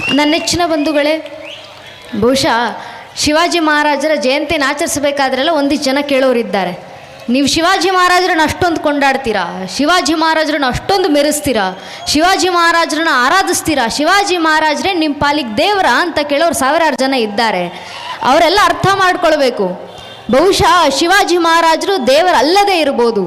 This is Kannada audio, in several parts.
ನನ್ನ ನೆಚ್ಚಿನ ಬಂಧುಗಳೇ, ಬಹುಶಃ ಶಿವಾಜಿ ಮಹಾರಾಜರ ಜಯಂತಿನ ಆಚರಿಸಬೇಕಾದ್ರೆಲ್ಲ ಒಂದಿಷ್ಟು ಜನ ಕೇಳೋರಿದ್ದಾರೆ. ನೀವು ಶಿವಾಜಿ ಮಹಾರಾಜರನ್ನ ಅಷ್ಟೊಂದು ಕೊಂಡಾಡ್ತೀರಾ, ಶಿವಾಜಿ ಮಹಾರಾಜರನ್ನ ಅಷ್ಟೊಂದು ಮೆರೆಸ್ತೀರಾ, ಶಿವಾಜಿ ಮಹಾರಾಜರನ್ನ ಆರಾಧಿಸ್ತೀರಾ, ಶಿವಾಜಿ ಮಹಾರಾಜರೇ ನಿಮ್ಮ ಪಾಲಿಗೆ ದೇವರ ಅಂತ ಕೇಳೋರು ಸಾವಿರಾರು ಜನ ಇದ್ದಾರೆ. ಅವರೆಲ್ಲ ಅರ್ಥ ಮಾಡ್ಕೊಳ್ಬೇಕು, ಬಹುಶಃ ಶಿವಾಜಿ ಮಹಾರಾಜರು ದೇವರಲ್ಲದೇ ಇರ್ಬೋದು,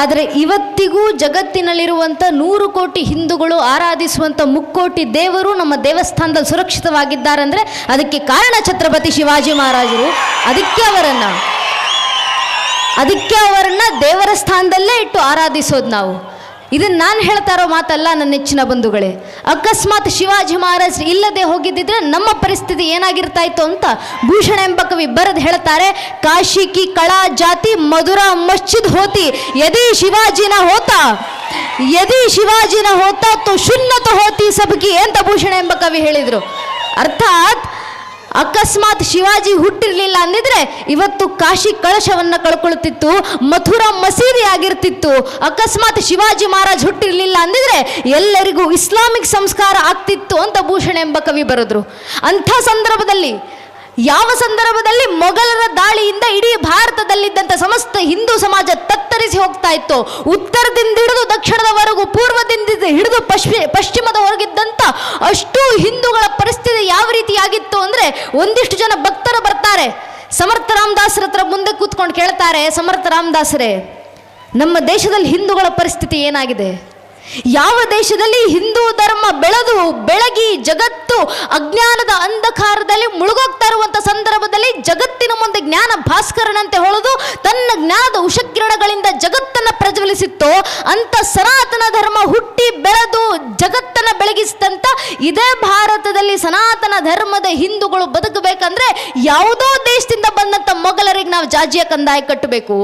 ಆದರೆ ಇವತ್ತಿಗೂ ಜಗತ್ತಿನಲ್ಲಿರುವಂಥ 100 ಕೋಟಿ ಹಿಂದೂಗಳು ಆರಾಧಿಸುವಂಥ ಮುಕ್ಕೋಟಿ ದೇವರು ನಮ್ಮ ದೇವಸ್ಥಾನದಲ್ಲಿ ಸುರಕ್ಷಿತವಾಗಿದ್ದಾರೆ ಅಂದರೆ ಅದಕ್ಕೆ ಕಾರಣ ಛತ್ರಪತಿ ಶಿವಾಜಿ ಮಹಾರಾಜರು. ಅದಕ್ಕೆ ಅವರನ್ನು ದೇವರ ಸ್ಥಾನದಲ್ಲೇ ಇಟ್ಟು ಆರಾಧಿಸೋದು ನಾವು. ಇದನ್ನು ನಾನು ಹೇಳ್ತಾ ಇರೋ ಮಾತಲ್ಲ ನನ್ನ ನೆಚ್ಚಿನ ಬಂಧುಗಳೇ. ಅಕಸ್ಮಾತ್ ಶಿವಾಜಿ ಮಹಾರಾಜರು ಇಲ್ಲದೆ ಹೋಗಿದ್ದಿದ್ರೆ ನಮ್ಮ ಪರಿಸ್ಥಿತಿ ಏನಾಗಿರ್ತಾ ಇತ್ತು ಅಂತ ಭೂಷಣ ಎಂಬ ಕವಿ ಬರೆದು ಹೇಳ್ತಾರೆ. ಕಾಶಿ ಕಿ ಕಳಾ ಜಾತಿ ಮಧುರಾ ಮಸ್ಜಿದ್ ಹೋತಿ ಯದಿ ಶಿವಾಜಿ ನ ಹೋತಾ ತೋ ಶುನ್ನತ ಹೋತಿ ಸಬ್ಕಿ ಅಂತ ಭೂಷಣ ಎಂಬ ಕವಿ ಹೇಳಿದರು. ಅರ್ಥಾತ್ ಅಕಸ್ಮಾತ್ ಶಿವಾಜಿ ಹುಟ್ಟಿರಲಿಲ್ಲ ಅಂದಿದ್ರೆ ಇವತ್ತು ಕಾಶಿ ಕಳಶವನ್ನು ಕಳ್ಕೊಳ್ತಿತ್ತು, ಮಥುರಾ ಮಸೀದಿ ಆಗಿರ್ತಿತ್ತು. ಅಕಸ್ಮಾತ್ ಶಿವಾಜಿ ಮಹಾರಾಜ್ ಹುಟ್ಟಿರಲಿಲ್ಲ ಅಂದಿದ್ರೆ ಎಲ್ಲರಿಗೂ ಇಸ್ಲಾಮಿಕ್ ಸಂಸ್ಕಾರ ಆಗ್ತಿತ್ತು ಅಂತ ಭೂಷಣ ಎಂಬ ಕವಿ ಬರೆದ್ರು. ಅಂಥ ಸಂದರ್ಭದಲ್ಲಿ, ಯಾವ ಸಂದರ್ಭದಲ್ಲಿ ಮೊಘಲರ ದಾಳಿಯಿಂದ ಇಡೀ ಭಾರತದಲ್ಲಿದ್ದಂಥ ಸಮಸ್ತ ಹಿಂದೂ ಸಮಾಜ ತತ್ತರಿಸಿ ಹೋಗ್ತಾ ಇತ್ತು, ಉತ್ತರದಿಂದ ಹಿಡಿದು ದಕ್ಷಿಣದವರೆಗೂ, ಪೂರ್ವದಿಂದ ಹಿಡಿದು ಪಶ್ಚಿಮದವರೆಗಿದ್ದಂಥ ಅಷ್ಟು ಹಿಂದೂಗಳ ಪರಿಸ್ಥಿತಿ ಯಾವ ರೀತಿಯಾಗಿತ್ತು ಅಂದರೆ, ಒಂದಿಷ್ಟು ಜನ ಭಕ್ತರು ಬರ್ತಾರೆ, ಸಮರ್ಥ ರಾಮದಾಸರ ಹತ್ರ ಮುಂದೆ ಕೂತ್ಕೊಂಡು ಕೇಳ್ತಾರೆ, ಸಮರ್ಥ ರಾಮದಾಸರೇ, ನಮ್ಮ ದೇಶದಲ್ಲಿ ಹಿಂದೂಗಳ ಪರಿಸ್ಥಿತಿ ಏನಾಗಿದೆ? ಯಾವ ದೇಶದಲ್ಲಿ ಹಿಂದೂ ಧರ್ಮ ಬೆಳಗಿ ಜಗತ್ತು ಅಜ್ಞಾನದ ಅಂಧಕಾರದಲ್ಲಿ ಮುಳುಗೋಗ್ತಾ ಇರುವಂಥ ಸಂದರ್ಭದಲ್ಲಿ ಜಗತ್ತಿನ ಮುಂದೆ ಜ್ಞಾನ ಭಾಸ್ಕರನಂತೆ ಹೊಳೆದು ತನ್ನ ಜ್ಞಾನದ ಉಷಕಿರಣಗಳಿಂದ ಜಗತ್ತನ್ನು ಪ್ರಜ್ವಲಿಸಿತ್ತು, ಅಂತ ಸನಾತನ ಧರ್ಮ ಹುಟ್ಟಿ ಬೆಳೆದು ಜಗತ್ತನ್ನು ಬೆಳಗಿಸಿದಂಥ ಇದೇ ಭಾರತದಲ್ಲಿ ಸನಾತನ ಧರ್ಮದ ಹಿಂದೂಗಳು ಬದುಕಬೇಕಂದ್ರೆ ಯಾವುದೋ ದೇಶದಿಂದ ಬಂದಂಥ ಮೊಘಲರಿಗೆ ನಾವು ಜಾಜಿಯ ಕಂದಾಯ ಕಟ್ಟಬೇಕು.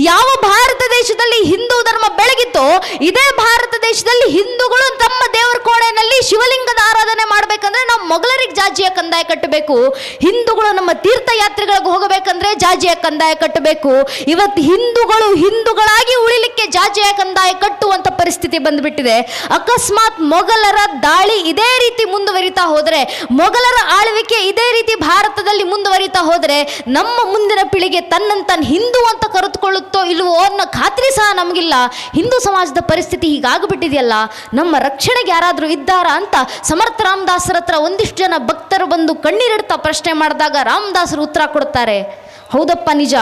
ಯಾವ ಭಾರತ ದೇಶದಲ್ಲಿ ಹಿಂದೂ ಧರ್ಮ ಬೆಳಗಿತೋ ಇದೇ ಭಾರತ ದೇಶದಲ್ಲಿ ಹಿಂದೂಗಳು ತಮ್ಮ ದೇವರ ಕೋಣೆಯಲ್ಲಿ ಶಿವಲಿಂಗದ ಆರಾಧನೆ ಮಾಡಬೇಕಂದ್ರೆ ನಾವು ಮೊಘಲರಿಗೆ ಜಾಜಿಯ ಕಂದಾಯ ಕಟ್ಟಬೇಕು. ಹಿಂದೂಗಳು ನಮ್ಮ ತೀರ್ಥಯಾತ್ರೆಗಳಿಗೆ ಹೋಗಬೇಕಂದ್ರೆ ಜಾಜಿಯ ಕಂದಾಯ ಕಟ್ಟಬೇಕು. ಇವತ್ತು ಹಿಂದೂಗಳಾಗಿ ಉಳಿಲಿಕ್ಕೆ ಜಾಜಿಯ ಕಂದಾಯ ಕಟ್ಟುವಂತ ಪರಿಸ್ಥಿತಿ ಬಂದ್ಬಿಟ್ಟಿದೆ. ಅಕಸ್ಮಾತ್ ಮೊಘಲರ ದಾಳಿ ಇದೇ ರೀತಿ ಮುಂದುವರಿತಾ ಹೋದರೆ, ಮೊಘಲರ ಆಳ್ವಿಕೆ ಇದೇ ರೀತಿ ಭಾರತದಲ್ಲಿ ಮುಂದುವರಿತಾ ಹೋದರೆ ನಮ್ಮ ಮುಂದಿನ ಪೀಳಿಗೆ ತನ್ನಂತ ಹಿಂದೂ ಅಂತ ಕರೆದುಕೊಳ್ಳುತ್ತೋ ಇಲ್ವೋ ಅನ್ನೋ ಖಾತ್ರಿ ಸಹ ನಮಗಿಲ್ಲ. ಹಿಂದೂ ಸಮಾಜದ ಪರಿಸ್ಥಿತಿ ಹೀಗಾಗ್ಬಿಟ್ಟಿದೆಯಲ್ಲ, ನಮ್ಮ ರಕ್ಷಣೆಗೆ ಯಾರಾದರೂ ಇದ್ದಾರಾ ಅಂತ ಸಮರ್ಥ ರಾಮದಾಸರ ಹತ್ರ ಒಂದಿಷ್ಟು ಜನ ಭಕ್ತರು ಬಂದು ಕಣ್ಣೀರಿಡ್ತಾ ಪ್ರಶ್ನೆ ಮಾಡಿದಾಗ ರಾಮದಾಸರು ಉತ್ತರ ಕೊಡ್ತಾರೆ, ಹೌದಪ್ಪ ನಿಜ,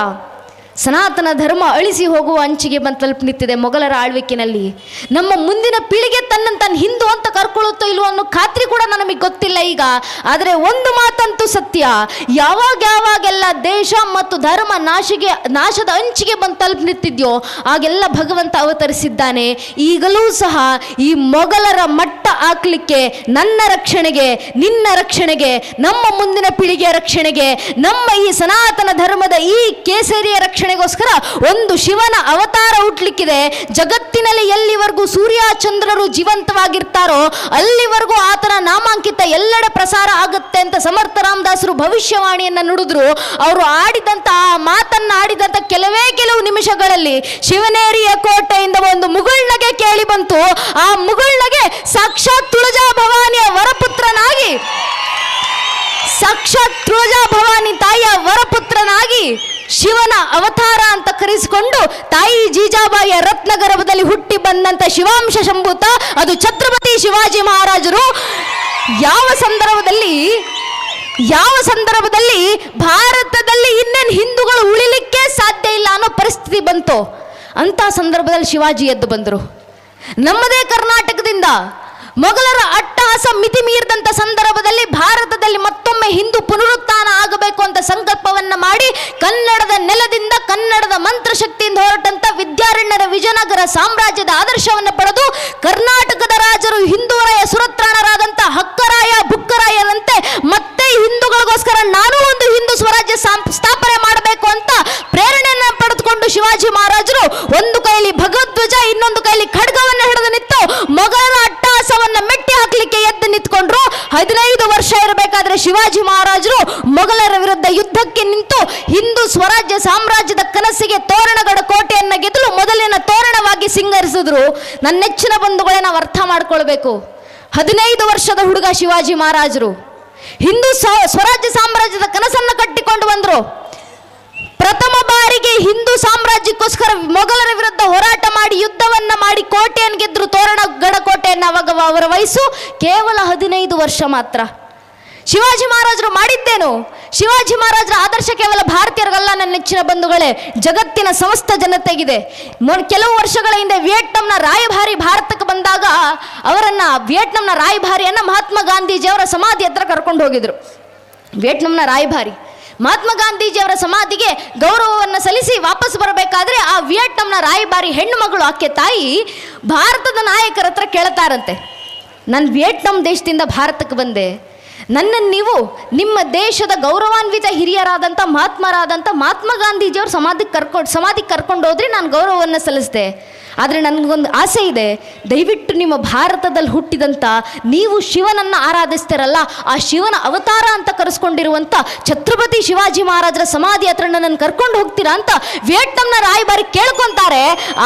ಸನಾತನ ಧರ್ಮ ಅಳಿಸಿ ಹೋಗುವ ಅಂಚಿಗೆ ಬಂದು ತಲುಪಿ ನಿಂತಿದೆ ಮೊಘಲರ ಆಳ್ವಿಕೆಯಲ್ಲಿ. ನಮ್ಮ ಮುಂದಿನ ಪೀಳಿಗೆ ತನ್ನ ಹಿಂದೂ ಅಂತ ಕರ್ಕೊಳ್ಳುತ್ತೋ ಇಲ್ವೋ ಅನ್ನೋ ಖಾತ್ರಿ ಕೂಡ ನಮಗೆ ಗೊತ್ತಿಲ್ಲ ಈಗ. ಆದರೆ ಒಂದು ಮಾತಂತೂ ಸತ್ಯ, ಯಾವಾಗೆಲ್ಲ ದೇಶ ಮತ್ತು ಧರ್ಮ ನಾಶದ ಅಂಚಿಗೆ ಬಂದು ತಲುಪಿ ನಿಂತಿದ್ಯೋ ಆಗೆಲ್ಲ ಭಗವಂತ ಅವತರಿಸಿದ್ದಾನೆ. ಈಗಲೂ ಸಹ ಈ ಮೊಘಲರ ಮಟ್ಟ ಹಾಕ್ಲಿಕ್ಕೆ, ನನ್ನ ರಕ್ಷಣೆಗೆ, ನಿನ್ನ ರಕ್ಷಣೆಗೆ, ನಮ್ಮ ಮುಂದಿನ ಪೀಳಿಗೆಯ ರಕ್ಷಣೆಗೆ, ನಮ್ಮ ಈ ಸನಾತನ ಧರ್ಮದ ಈ ಕೇಸರಿಯ ರಕ್ಷಣೆಗೋಸ್ಕರ ಒಂದು ಶಿವನ ಅವತಾರ ಹುಟ್ಟಲಿಕ್ಕಿದೆ. ಜಗತ್ತಿನಲ್ಲಿ ಎಲ್ಲಿವರೆಗೂ ಸೂರ್ಯ ಚಂದ್ರರು ಜೀವಂತವಾಗಿರ್ತಾರೋ ಅಲ್ಲಿವರೆಗೂ ಆತನ ನಾಮಾಂಕಿತ ಎಲ್ಲೆಡೆ ಪ್ರಸಾರ ಆಗುತ್ತೆ ಅಂತ ಸಮರ್ಥ ರಾಮದಾಸರು ಭವಿಷ್ಯವಾಣಿಯನ್ನ ನುಡಿದ್ರು. ಅವರು ಆಡಿದಂತ ಆ ಮಾತನ್ನ ಆಡಿದಂತ ಕೆಲವು ನಿಮಿಷಗಳಲ್ಲಿ ಶಿವನೇರಿಯ ಕೋಟೆಯಿಂದ ಒಂದು ಮುಗುಳ್ನಗೆ ಕೇಳಿ ಬಂತು. ಆ ಮುಗುಳ್ನಗೆ ಸಾಕ್ಷಾತ್ ತುಳಜಾ ಭವಾನಿಯ ವರಪುತ್ರನಾಗಿ, ಸಾಕ್ಷಾತ್ ತುಳಜಾ ಭವಾನಿ ತಾಯಿಯ ವರಪುತ್ರನಾಗಿ ಶಿವನ ಅವತಾರ ಅಂತ ಕರೆಸಿಕೊಂಡು ತಾಯಿ ಜೀಜಾಬಾಯಿಯ ರತ್ನಗರ್ಭದಲ್ಲಿ ಹುಟ್ಟಿ ಬಂದಂತ ಶಿವಾಂಶ ಶಂಭೂತ ಅದು ಛತ್ರಪತಿ ಶಿವಾಜಿ ಮಹಾರಾಜರು. ಯಾವ ಸಂದರ್ಭದಲ್ಲಿ ಭಾರತದಲ್ಲಿ ಇನ್ನೇನು ಹಿಂದೂಗಳು ಉಳಿಲಿಕ್ಕೆ ಸಾಧ್ಯ ಇಲ್ಲ ಅನ್ನೋ ಪರಿಸ್ಥಿತಿ ಬಂತು, ಅಂತ ಸಂದರ್ಭದಲ್ಲಿ ಶಿವಾಜಿ ಎದ್ದು ಬಂದರು. ನಮ್ಮದೇ ಕರ್ನಾಟಕದಿಂದ ಮೊಘಲರ ಅಟ್ಟಹಾಸ ಮಿತಿ ಮೀರಿದಂಥ ಸಂದರ್ಭದಲ್ಲಿ ಭಾರತದಲ್ಲಿ ಮತ್ತೊಮ್ಮೆ ಹಿಂದೂ ಪುನರುತ್ಥಾನ ಆಗಬೇಕು ಅಂತ ಸಂಕಲ್ಪವನ್ನ ಮಾಡಿ ಕನ್ನಡದ ನೆಲದಿಂದ ಕನ್ನಡದ ಮಂತ್ರಶಕ್ತಿಯಿಂದ ಹೊರಟಂತ ವಿದ್ಯಾರಣ್ಯರ ವಿಜಯನಗರ ಸಾಮ್ರಾಜ್ಯದ ಆದರ್ಶವನ್ನು ಪಡೆದು ಕರ್ನಾಟಕದ ರಾಜರು ಹಿಂದೂರಾಯ ಸುರತ್ರಾಣರಾದಂಥ ಹಕ್ಕರಾಯ ಬುಕ್ಕರಾಯರಂತೆ ಮತ್ತೆ ಹಿಂದೂಗಳಿಗೋಸ್ಕರ ನಾನು ಒಂದು ಹಿಂದೂ ಸ್ವರಾಜ್ಯ ಸ್ಥಾಪನೆ ಮಾಡಬೇಕು ಅಂತ ಪ್ರೇರಣೆಯನ್ನು ಪಡೆದುಕೊಂಡು ಶಿವಾಜಿ ಮಹಾರಾಜರು ಒಂದು ಕೈಲಿ ಭಗವಧ್ವಜ ಇನ್ನೊಂದು ಕೈಲಿ ಖಡ್ಗವನ್ನು ಹಿಡಿದು ನಿಂತು ಮೊಘಲರ ಅಟ್ಟಹಾಸವನ್ನ ಮೆಟ್ಟಿ ಹಾಕಲಿಕ್ಕೆ ಎದ್ದು ನಿಂತ್ಕೊಂಡ್ರು. 15 ವರ್ಷ ಇರಬೇಕಾದ್ರೆ ಶಿವಾಜಿ ಮಹಾರಾಜರು ಮೊಘಲರ ವಿರುದ್ಧ ಯುದ್ಧಕ್ಕೆ ನಿಂತು ಹಿಂದೂ ಸ್ವರಾಜ್ಯ ಸಾಮ್ರಾಜ್ಯದ ಕನಸಿಗೆ ತೋರಣಗಡ ಕೋಟೆಯನ್ನ ಗೆದ್ದಲು ಮೊದಲಿನ ತೋರಣವಾಗಿ ಸಿಂಗರಿಸಿದ್ರು. ನನ್ನ ನೆಚ್ಚಿನ ಬಂಧುಗಳೇ, ನಾವು ಅರ್ಥ ಮಾಡ್ಕೊಳ್ಬೇಕು, 15 ವರ್ಷದ ಹುಡುಗ ಶಿವಾಜಿ ಮಹಾರಾಜರು ಹಿಂದೂ ಸ್ವರಾಜ್ಯ ಸಾಮ್ರಾಜ್ಯದ ಕನಸನ್ನು ಕಟ್ಟಿಕೊಂಡು ಬಂದರು. ಪ್ರಥಮ ಬಾರಿಗೆ ಹಿಂದೂ ಸಾಮ್ರಾಜ್ಯಕ್ಕೋಸ್ಕರ ಮೊಘಲರ ವಿರುದ್ಧ ಹೋರಾಟ ಮಾಡಿ ಯುದ್ಧವನ್ನ ಮಾಡಿ ಕೋಟೆಯನ್ನು ಗೆದ್ರು, ತೋರಣಗಢ ಕೋಟೆಯನ್ನು. ಅವಾಗ ಅವರ ವಯಸ್ಸು ಕೇವಲ 15 ವರ್ಷ ಮಾತ್ರ. ಶಿವಾಜಿ ಮಹಾರಾಜರು ಮಾಡಿದ್ದೇನು? ಶಿವಾಜಿ ಮಹಾರಾಜರ ಆದರ್ಶ ಕೇವಲ ಭಾರತೀಯರಿಗಲ್ಲ ನನ್ನ ನೆಚ್ಚಿನ ಬಂಧುಗಳೇ, ಜಗತ್ತಿನ ಸಮಸ್ತ ಜನತೆಗಿದೆ. ಕೆಲವು ವರ್ಷಗಳ ಹಿಂದೆ ವಿಯೆಟ್ನಾಂನ ರಾಯಭಾರಿ ಭಾರತಕ್ಕೆ ಬಂದಾಗ ಅವರನ್ನ ವಿಯೆಟ್ನಾಂನ ರಾಯಭಾರಿಯನ್ನ ಮಹಾತ್ಮ ಗಾಂಧೀಜಿಯವರ ಸಮಾಧಿ ಹತ್ರ ಕರ್ಕೊಂಡು ಹೋಗಿದ್ರು. ವಿಯೆಟ್ನಾಂನ ರಾಯಭಾರಿ ಮಹಾತ್ಮ ಗಾಂಧೀಜಿಯವರ ಸಮಾಧಿಗೆ ಗೌರವವನ್ನು ಸಲ್ಲಿಸಿ ವಾಪಸ್ ಬರಬೇಕಾದ್ರೆ ಆ ವಿಯೆಟ್ನಾಂನ ರಾಯಭಾರಿ ಹೆಣ್ಣು ಮಗಳು ಆಕೆ ತಾಯಿ ಭಾರತದ ನಾಯಕರ ಹತ್ರ ಕೇಳ್ತಾರಂತೆ, ನಾನು ವಿಯೆಟ್ನಾಂ ದೇಶದಿಂದ ಭಾರತಕ್ಕೆ ಬಂದೆ, ನನ್ನನ್ನು ನೀವು ನಿಮ್ಮ ದೇಶದ ಗೌರವಾನ್ವಿತ ಹಿರಿಯರಾದಂಥ ಮಹಾತ್ಮ ಗಾಂಧೀಜಿಯವ್ರ ಸಮಾಧಿಗೆ ಕರ್ಕೊಂಡು ಹೋದ್ರಿ, ನಾನು ಗೌರವವನ್ನು ಸಲ್ಲಿಸಿದೆ. ಆದರೆ ನನಗೊಂದು ಆಸೆ ಇದೆ, ದಯವಿಟ್ಟು ನಿಮ್ಮ ಭಾರತದಲ್ಲಿ ಹುಟ್ಟಿದಂಥ ನೀವು ಶಿವನನ್ನು ಆರಾಧಿಸ್ತಿರಲ್ಲ, ಆ ಶಿವನ ಅವತಾರ ಅಂತ ಕರೆಸ್ಕೊಂಡಿರುವಂಥ ಛತ್ರಪತಿ ಶಿವಾಜಿ ಮಹಾರಾಜರ ಸಮಾಧಿ ಹತ್ರ ನನ್ನನ್ನು ಕರ್ಕೊಂಡು ಹೋಗ್ತೀರಾ ಅಂತ ವಿಯೆಟ್ನಾಂನ ರಾಯಭಾರಿ ಕೇಳ್ಕೊತಾರೆ.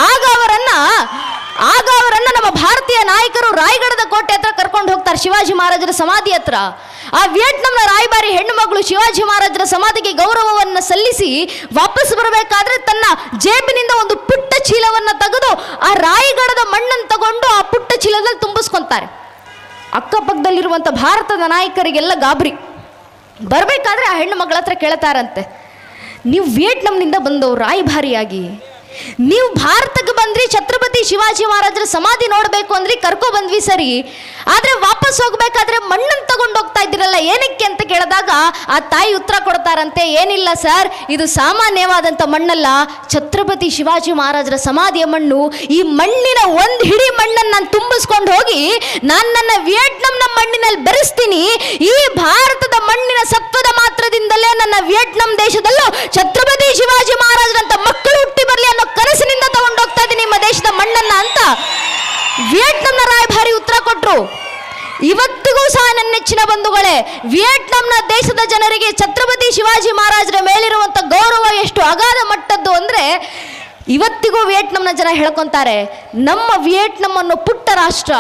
ಆಗ ಅವರನ್ನ ನಮ್ಮ ಭಾರತೀಯ ನಾಯಕರು ರಾಯಗಢದ ಕೋಟೆ ಹತ್ರ ಕರ್ಕೊಂಡು ಹೋಗ್ತಾರೆ, ಶಿವಾಜಿ ಮಹಾರಾಜರ ಸಮಾಧಿ ಹತ್ರ. ಆ ವಿಯೆಟ್ನಾಂನ ರಾಯಭಾರಿ ಹೆಣ್ಣು ಮಗಳು ಶಿವಾಜಿ ಮಹಾರಾಜರ ಸಮಾಧಿಗೆ ಗೌರವವನ್ನು ಸಲ್ಲಿಸಿ ವಾಪಸ್ ಬರಬೇಕಾದ್ರೆ ತನ್ನ ಜೇಬಿನಿಂದ ಒಂದು ಪುಟ್ಟ ಚೀಲವನ್ನು ತೆಗೆದು ಆ ರಾಯಗಢದ ಮಣ್ಣನ್ನು ತಗೊಂಡು ಆ ಪುಟ್ಟ ಚೀಲದಲ್ಲಿ ತುಂಬಿಸ್ಕೊಂತಾರೆ. ಅಕ್ಕಪಕ್ಕದಲ್ಲಿರುವಂಥ ಭಾರತದ ನಾಯಕರಿಗೆಲ್ಲ ಗಾಬರಿ. ಬರಬೇಕಾದ್ರೆ ಆ ಹೆಣ್ಣು ಮಗಳ ಹತ್ರ ಕೇಳ್ತಾರಂತೆ, ನೀವು ವಿಯೆಟ್ನಾಂನಿಂದ ಬಂದವರು ರಾಯಭಾರಿಯಾಗಿ, ನೀವು ಭಾರತಕ್ಕೆ ಬಂದ್ರಿ, ಛತ್ರಪತಿ ಶಿವಾಜಿ ಮಹಾರಾಜರ ಸಮಾಧಿ ನೋಡಬೇಕು ಅಂದ್ರಿ, ಕರ್ಕೊ ಬಂದ್ವಿ ಸರಿ, ಆದರೆ ವಾಪಸ್ ಹೋಗ್ಬೇಕಾದ್ರೆ ಮಣ್ಣನ್ನು ತಗೊಂಡು ಹೋಗ್ತಾ ಇದ್ದೀರಲ್ಲ, ಏನಕ್ಕೆ ಅಂತ ಕೇಳಿದಾಗ ಆ ತಾಯಿ ಉತ್ತರ ಕೊಡ್ತಾರಂತೆ, ಏನಿಲ್ಲ ಸರ್, ಇದು ಸಾಮಾನ್ಯವಾದಂಥ ಮಣ್ಣಲ್ಲ, ಛತ್ರಪತಿ ಶಿವಾಜಿ ಮಹಾರಾಜರ ಸಮಾಧಿಯ ಮಣ್ಣು. ಈ ಮಣ್ಣಿನ ಒಂದು ಹಿಡಿ ಮಣ್ಣನ್ನು ನಾನು ತುಂಬಿಸ್ಕೊಂಡು ಹೋಗಿ ನಾನು ನನ್ನ ವಿಯೆಟ್ನಾಂನ ಮಣ್ಣಿನಲ್ಲಿ ಬೆರೆಸ್ತೀನಿ. ಈ ಭಾರತದ ಮಣ್ಣಿನ ಸತ್ವದ ಮಾತ್ರದಿಂದಲೇ ನನ್ನ ವಿಯೆಟ್ನಾಂ ದೇಶದಲ್ಲೂ ಛತ್ರಪತಿ ಶಿವಾಜಿ ಮಹಾರಾಜರಂತ ಮಕ್ಕಳು ಹುಟ್ಟಿ ಬರಲಿ ಅನ್ನೋ ಕನಸಿನಿಂದ ತಗೊಂಡೋಗ್ತಾ ಇದ್ದೀನಿ ನಿಮ್ಮ ದೇಶದ ಮಣ್ಣನ್ನ ಅಂತ ವಿಯೆಟ್ನಾಂನ ರಾಯಭಾರಿ ಉತ್ತರ ಕೊಟ್ಟರು. ಇವತ್ತಿಗೂ ಸಹ ನನ್ನ ನೆಚ್ಚಿನ ಬಂಧುಗಳೇ, ವಿಯೆಟ್ನಾಂನ ದೇಶದ ಜನರಿಗೆ ಛತ್ರಪತಿ ಶಿವಾಜಿ ಮಹಾರಾಜರ ಮೇಲಿರುವಂಥ ಗೌರವ ಎಷ್ಟು ಅಗಾಧ ಮಟ್ಟದ್ದು ಅಂದರೆ, ಇವತ್ತಿಗೂ ವಿಯೆಟ್ನಾಂನ ಜನ ಹೇಳ್ಕೊಂತಾರೆ, ನಮ್ಮ ವಿಯೆಟ್ನಾಂ ಅನ್ನೋ ಪುಟ್ಟ ರಾಷ್ಟ್ರ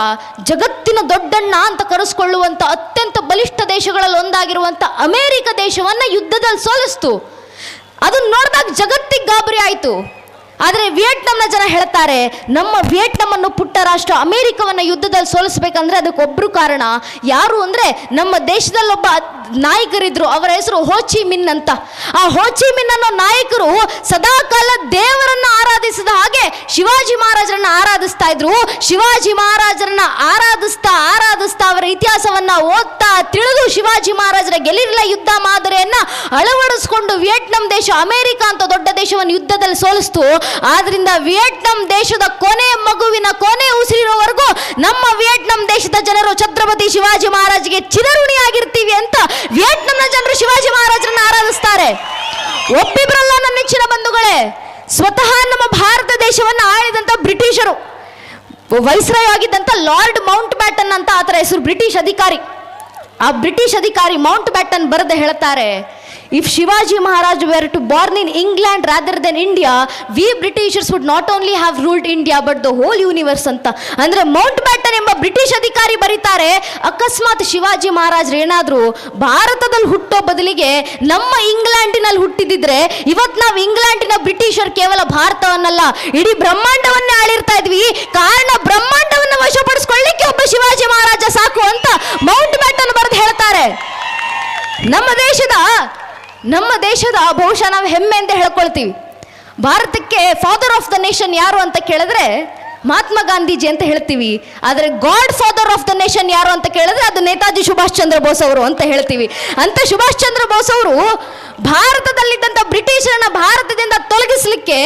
ಜಗತ್ತಿನ ದೊಡ್ಡಣ್ಣ ಅಂತ ಕರೆಸ್ಕೊಳ್ಳುವಂಥ ಅತ್ಯಂತ ಬಲಿಷ್ಠ ದೇಶಗಳಲ್ಲಿ ಒಂದಾಗಿರುವಂಥ ಅಮೇರಿಕ ದೇಶವನ್ನು ಯುದ್ಧದಲ್ಲಿ ಸೋಲಿಸ್ತು. ಅದನ್ನು ನೋಡಿದಾಗ ಜಗತ್ತಿಗೆ ಗಾಬರಿ ಆಯಿತು. ಆದರೆ ವಿಯೆಟ್ನಾಂನ ಜನ ಹೇಳ್ತಾರೆ, ನಮ್ಮ ವಿಯೆಟ್ನಾಂ ಅನ್ನೋ ಪುಟ್ಟ ರಾಷ್ಟ್ರ ಅಮೇರಿಕವನ್ನು ಯುದ್ಧದಲ್ಲಿ ಸೋಲಿಸ್ಬೇಕಂದ್ರೆ ಅದಕ್ಕೊಬ್ಬರು ಕಾರಣ. ಯಾರು ಅಂದರೆ ನಮ್ಮ ದೇಶದಲ್ಲೊಬ್ಬ ನಾಯಕರಿದ್ರು, ಅವರ ಹೆಸರು ಹೋ ಚಿ ಮಿನ್ ಅಂತ. ಆ ಹೋ ಚಿ ಮಿನ್ ಅನ್ನೋ ನಾಯಕರು ಸದಾಕಾಲ ದೇವರನ್ನ ಆರಾಧಿಸಿದ ಹಾಗೆ ಶಿವಾಜಿ ಮಹಾರಾಜರನ್ನ ಆರಾಧಿಸ್ತಾ ಇದ್ರು. ಶಿವಾಜಿ ಮಹಾರಾಜರನ್ನ ಆರಾಧಿಸ್ತಾ ಅವರ ಇತಿಹಾಸವನ್ನ ಓದ್ತಾ ತಿಳಿದು ಶಿವಾಜಿ ಮಹಾರಾಜರ ಗೆಲ್ಲಿರಲಿಲ್ಲ ಯುದ್ಧ ಮಾದರಿಯನ್ನ ಅಳವಡಿಸಿಕೊಂಡು ವಿಯೆಟ್ನಾಂ ದೇಶ ಅಮೇರಿಕ ಅಂತ ದೊಡ್ಡ ದೇಶವನ್ನು ಯುದ್ಧದಲ್ಲಿ ಸೋಲಿಸ್ತು. ಆದ್ರಿಂದ ವಿಯೆಟ್ನಾಂ ದೇಶದ ಕೊನೆಯ ಮಗುವಿನ ಕೊನೆ ಉಸಿರಿರೋವರೆಗೂ ನಮ್ಮ ವಿಯೆಟ್ನಾಂ ದೇಶದ ಜನರು ಛತ್ರಪತಿ ಶಿವಾಜಿ ಮಹಾರಾಜ್ಗೆ ಚಿರಋಣಿಯಾಗಿರ್ತೀವಿ ಅಂತ ವಿಯೆಟ್ನಾಂನ ಜನರು ಶಿವಾಜಿ ಮಹಾರಾಜರನ್ನ ಆರಾಧಿಸ್ತಾರೆ. ಒಬ್ಬಿಬ್ರಲ್ಲ ನನ್ನ ನೆಚ್ಚಿನ ಬಂಧುಗಳೇ, ಸ್ವತಃ ನಮ್ಮ ಭಾರತ ದೇಶವನ್ನು ಆಳಿದಂತ ಬ್ರಿಟಿಷರು, ವೈಸ್ರಾಯ್ ಆಗಿದ್ದಂತ ಲಾರ್ಡ್ ಮೌಂಟ್ ಬ್ಯಾಟನ್ ಅಂತ ಆತರ ಹೆಸರು, ಬ್ರಿಟಿಷ್ ಅಧಿಕಾರಿ. ಆ ಬ್ರಿಟಿಷ್ ಅಧಿಕಾರಿ ಮೌಂಟ್ ಬ್ಯಾಟನ್ ಬರೆದು ಹೇಳ್ತಾರೆ, if Shivaji Maharaj were to born in England rather than India, we Britishers would not only have ruled India but the whole universe ಅಂತ. ಅಂದ್ರೆ ಮೌಂಟ್ ಬ್ಯಾಟನ್ ಎಂಬ ಬ್ರಿಟಿಷ್ ಅಧಿಕಾರಿ ಬರೀತಾರೆ, ಅಕಸ್ಮಾತ್ ಶಿವಾಜಿ ಮಹಾರಾಜರು ಏನಾದ್ರು ಭಾರತದಲ್ಲಿ ಹುಟ್ಟೋ ಬದಲಿಗೆ ನಮ್ಮ ಇಂಗ್ಲೆಂಡಿನಲ್ಲಿ ಹುಟ್ಟಿದಿದ್ರೆ ಇವತ್ತು ನಾವು ಇಂಗ್ಲೆಂಡಿನ ಬ್ರಿಟಿಷರು ಕೇವಲ ಭಾರತವನ್ನಲ್ಲ ಇಡೀ ಬ್ರಹ್ಮಾಂಡವನ್ನೇ ಆಳಿರ್ತಾ ಇದ್ವಿ. ಕಾರಣ ಬ್ರಹ್ಮಾಂಡವನ್ನು ವಶಪಡಿಸ್ಕೊಳ್ಳಿಕ್ಕೆ ಒಬ್ಬ ಶಿವಾಜಿ ಮಹಾರಾಜ ಸಾಕು ಅಂತ ಮೌಂಟ್ ಬ್ಯಾಟನ್ ಬರೆದು ಹೇಳ್ತಾರೆ. ನಮ್ಮ ದೇಶದ ಬಹುಶಃ ನಾವು ಹೆಮ್ಮೆಯಿಂದ ಹೇಳ್ಕೊಳ್ತೀವಿ, ಭಾರತಕ್ಕೆ ಫಾದರ್ ಆಫ್ ದ ನೇಷನ್ ಯಾರು ಅಂತ ಕೇಳಿದ್ರೆ ಮಹಾತ್ಮ ಗಾಂಧೀಜಿ ಅಂತ ಹೇಳ್ತೀವಿ. ಆದರೆ god father of the nation ಯಾರು ಅಂತ ಕೇಳಿದ್ರೆ ಅದು ನೇತಾಜಿ ಸುಭಾಷ್ ಚಂದ್ರ ಬೋಸ್ ಅವರು ಅಂತ ಹೇಳ್ತೀವಿ. ಅಂತ ಸುಭಾಷ್ ಚಂದ್ರ ಬೋಸ್ ಅವರು ಭಾರತದಲ್ಲಿದ್ದಂಥ ಬ್ರಿಟಿಷರನ್ನ ಭಾರತದಿಂದ ತೊಲಗಿಸಲಿಕ್ಕೆ,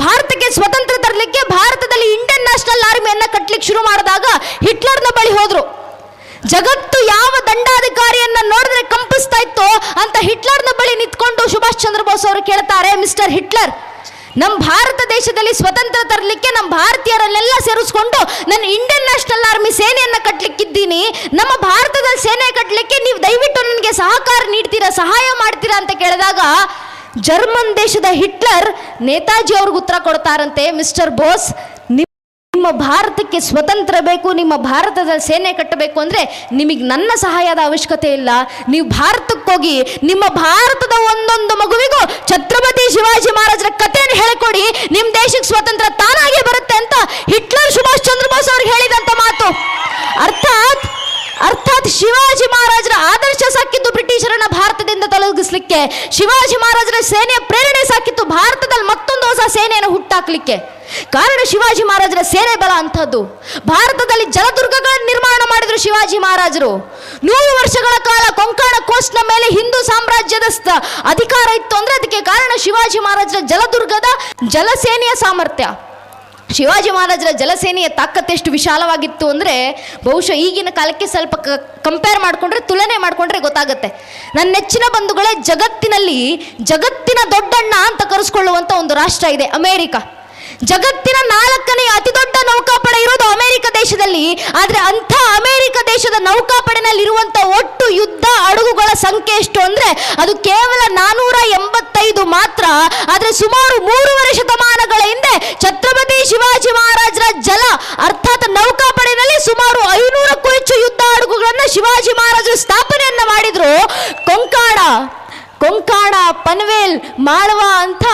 ಭಾರತಕ್ಕೆ ಸ್ವತಂತ್ರ ತರಲಿಕ್ಕೆ ಭಾರತದಲ್ಲಿ ಇಂಡಿಯನ್ ನ್ಯಾಷನಲ್ ಆರ್ಮಿಯನ್ನ ಕಟ್ಟಲಿಕ್ಕೆ ಶುರು ಮಾಡಿದಾಗ ಹಿಟ್ಲರ್ನ ಬಳಿ ಹೋದ್ರು. ಜಗತ್ತು ಯಾವ ದಂಡಾಧಿಕಾರಿಯನ್ನ ನೋಡಿದ್ರೆ ಕಂಪಿಸ್ತಾ ಇತ್ತು ಅಂತ ಹಿಟ್ಲರ್ನ ಬಳಿ ನಿಂತ್ಕೊಂಡು ಸುಭಾಷ್ ಚಂದ್ರ ಬೋಸ್ ಅವರು ಕೇಳ್ತಾರೆ, ಮಿಸ್ಟರ್ ಹಿಟ್ಲರ್, ನಮ್ಮ ಭಾರತ ದೇಶದಲ್ಲಿ ಸ್ವತಂತ್ರ ತರಲಿಕ್ಕೆ ನಮ್ಮ ಭಾರತೀಯರನ್ನೆಲ್ಲ ಸೇರಿಸ್ಕೊಂಡು ನನ್ನ ಇಂಡಿಯನ್ ನ್ಯಾಷನಲ್ ಆರ್ಮಿ ಸೇನೆಯನ್ನ ಕಟ್ಟಲಿಕ್ಕಿದ್ದೀನಿ, ನಮ್ಮ ಭಾರತದಲ್ಲಿ ಸೇನೆ ಕಟ್ಟಲಿಕ್ಕೆ ನೀವು ದಯವಿಟ್ಟು ನನಗೆ ಸಹಕಾರ ನೀಡ್ತೀರಾ, ಸಹಾಯ ಮಾಡ್ತೀರಾ ಅಂತ ಕೇಳಿದಾಗ ಜರ್ಮನ್ ದೇಶದ ಹಿಟ್ಲರ್ ನೇತಾಜಿ ಅವ್ರಿಗೆ ಉತ್ತರ ಕೊಡ್ತಾರಂತೆ, ಮಿಸ್ಟರ್ ಬೋಸ್, ನಿಮ್ಮ ಭಾರತಕ್ಕೆ ಸ್ವತಂತ್ರ ಬೇಕು, ನಿಮ್ಮ ಭಾರತದ ಸೇನೆ ಕಟ್ಟಬೇಕು ಅಂದರೆ ನಿಮಗೆ ನನ್ನ ಸಹಾಯದ ಅವಶ್ಯಕತೆ ಇಲ್ಲ. ನೀವು ಭಾರತಕ್ಕೆ ಹೋಗಿ ನಿಮ್ಮ ಭಾರತದ ಒಂದೊಂದು ಮಗುವಿಗೂ ಛತ್ರಪತಿ ಶಿವಾಜಿ ಮಹಾರಾಜರ ಕಥೆಯನ್ನು ಹೇಳಿಕೊಡಿ, ನಿಮ್ಮ ದೇಶಕ್ಕೆ ಸ್ವತಂತ್ರ ತಾನಾಗೆ ಬರುತ್ತೆ ಅಂತ ಹಿಟ್ಲರ್ ಸುಭಾಷ್ ಚಂದ್ರ ಬೋಸ್ ಅವ್ರಿಗೆ ಹೇಳಿದಂಥ ಮಾತು. ಅರ್ಥಾತ್ ಶಿವಾಜಿ ಮಹಾರಾಜರ ಆದರ್ಶ ಸಾಕಿದ್ದು ಬ್ರಿಟಿಷರನ್ನ ಭಾರತದಿಂದ ತೊಲಗಿಸ್ಲಿಕ್ಕೆ, ಶಿವಾಜಿ ಮಹಾರಾಜರ ಸೇನೆಯ ಪ್ರೇರಣೆ ಸಾಕಿತ್ತು ಭಾರತದಲ್ಲಿ ಮತ್ತೊಂದು ಹೊಸ ಸೇನೆಯನ್ನು ಹುಟ್ಟಾಕ್ಲಿಕ್ಕೆ. ಕಾರಣ ಶಿವಾಜಿ ಮಹಾರಾಜರ ಸೇನೆ ಬಲ ಅಂಥದ್ದು. ಭಾರತದಲ್ಲಿ ಜಲದುರ್ಗಗಳನ್ನು ನಿರ್ಮಾಣ ಮಾಡಿದ್ರು ಶಿವಾಜಿ ಮಹಾರಾಜರು. 100 ವರ್ಷಗಳ ಕಾಲ ಕೊಂಕಣ ಕೋಸ್ಟ್ನ ಮೇಲೆ ಹಿಂದೂ ಸಾಮ್ರಾಜ್ಯದ ಅಧಿಕಾರ ಇತ್ತು ಅಂದ್ರೆ ಅದಕ್ಕೆ ಕಾರಣ ಶಿವಾಜಿ ಮಹಾರಾಜರ ಜಲದುರ್ಗದ ಜಲಸೇನೆಯ ಸಾಮರ್ಥ್ಯ. ಶಿವಾಜಿ ಮಹಾರಾಜರ ಜಲಸೇನೆಯ ತಾಕತ್ತು ಎಷ್ಟು ವಿಶಾಲವಾಗಿತ್ತು ಅಂದರೆ ಬಹುಶಃ ಈಗಿನ ಕಾಲಕ್ಕೆ ಸ್ವಲ್ಪ ಕಂಪೇರ್ ಮಾಡಿಕೊಂಡ್ರೆ, ತುಲನೆ ಮಾಡಿಕೊಂಡ್ರೆ ಗೊತ್ತಾಗುತ್ತೆ. ನನ್ನ ನೆಚ್ಚಿನ ಬಂಧುಗಳೇ, ಜಗತ್ತಿನ ದೊಡ್ಡಣ್ಣ ಅಂತ ಕರೆಸ್ಕೊಳ್ಳುವಂಥ ಒಂದು ರಾಷ್ಟ್ರ ಇದೆ ಅಮೇರಿಕ. ಜಗತ್ತಿನ 4ನೇ ಅತಿ ದೊಡ್ಡ ನೌಕಾಪಡೆ ಇರೋದು ಅಮೆರಿಕ ದೇಶದಲ್ಲಿ. ಆದರೆ ಅಂಥ ಅಮೆರಿಕ ದೇಶದ ನೌಕಾಪಡೆನಲ್ಲಿರುವಂಥ ಒಟ್ಟು ಯುದ್ಧ ಹಡಗುಗಳ ಸಂಖ್ಯೆ ಎಷ್ಟು ಅಂದರೆ ಅದು ಕೇವಲ 485 ಮಾತ್ರ. ಆದರೆ ಸುಮಾರು 3.5 ಶತಮಾನಗಳ ಹಿಂದೆ ಛತ್ರಪತಿ ಶಿವಾಜಿ ಮಹಾರಾಜರ ಅರ್ಥಾತ್ ನೌಕಾಪಡೆಯಲ್ಲಿ ಸುಮಾರು 500ಕ್ಕೂ ಹೆಚ್ಚು ಯುದ್ಧ ಹಡಗುಗಳನ್ನು ಶಿವಾಜಿ ಮಹಾರಾಜರು ಸ್ಥಾಪನೆಯನ್ನ ಮಾಡಿದ್ರು. ಕೊಂಕಾಣ, ಪನ್ವೇಲ್, ಮಾಳವಾ ಅಂತ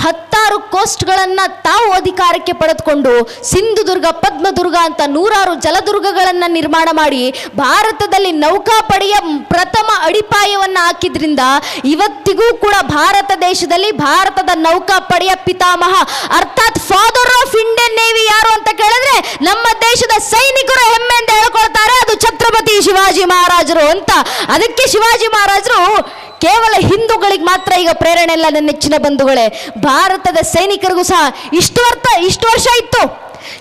10 ಕೋಸ್ಟ್ಗಳನ್ನು ತಾವು ಅಧಿಕಾರಕ್ಕೆ ಪಡೆದುಕೊಂಡು ಸಿಂಧುದುರ್ಗ, ಪದ್ಮದುರ್ಗ ಅಂತ 100 ಜಲದುರ್ಗಗಳನ್ನು ನಿರ್ಮಾಣ ಮಾಡಿ ಭಾರತದಲ್ಲಿ ನೌಕಾಪಡೆಯ ಪ್ರಥಮ ಅಡಿಪಾಯವನ್ನು ಹಾಕಿದ್ರಿಂದ ಇವತ್ತಿಗೂ ಕೂಡ ಭಾರತ ದೇಶದಲ್ಲಿ ಭಾರತದ ನೌಕಾಪಡೆಯ ಪಿತಾಮಹ ಅರ್ಥಾತ್ ಫಾದರ್ ಆಫ್ ಇಂಡಿಯನ್ ನೇವಿ ಯಾರು ಅಂತ ಕೇಳಿದ್ರೆ ನಮ್ಮ ದೇಶದ ಸೈನಿಕರು ಹೆಮ್ಮೆಯಿಂದ ಹೇಳ್ಕೊಳ್ತಾರೆ, ಅದು ಛತ್ರಪತಿ ಶಿವಾಜಿ ಮಹಾರಾಜರು ಅಂತ. ಅದಕ್ಕೆ ಶಿವಾಜಿ ಮಹಾರಾಜರು ಕೇವಲ ಹಿಂದೂಗಳಿಗೆ ಮಾತ್ರ ಈಗ ಪ್ರೇರಣೆ ಇಲ್ಲ ನನ್ನ ನೆಚ್ಚಿನ ಬಂಧುಗಳೇ, ಭಾರತದ ಸೈನಿಕರಿಗೂ ಸಹ ಇಷ್ಟು ವರ್ಷ ಇತ್ತು.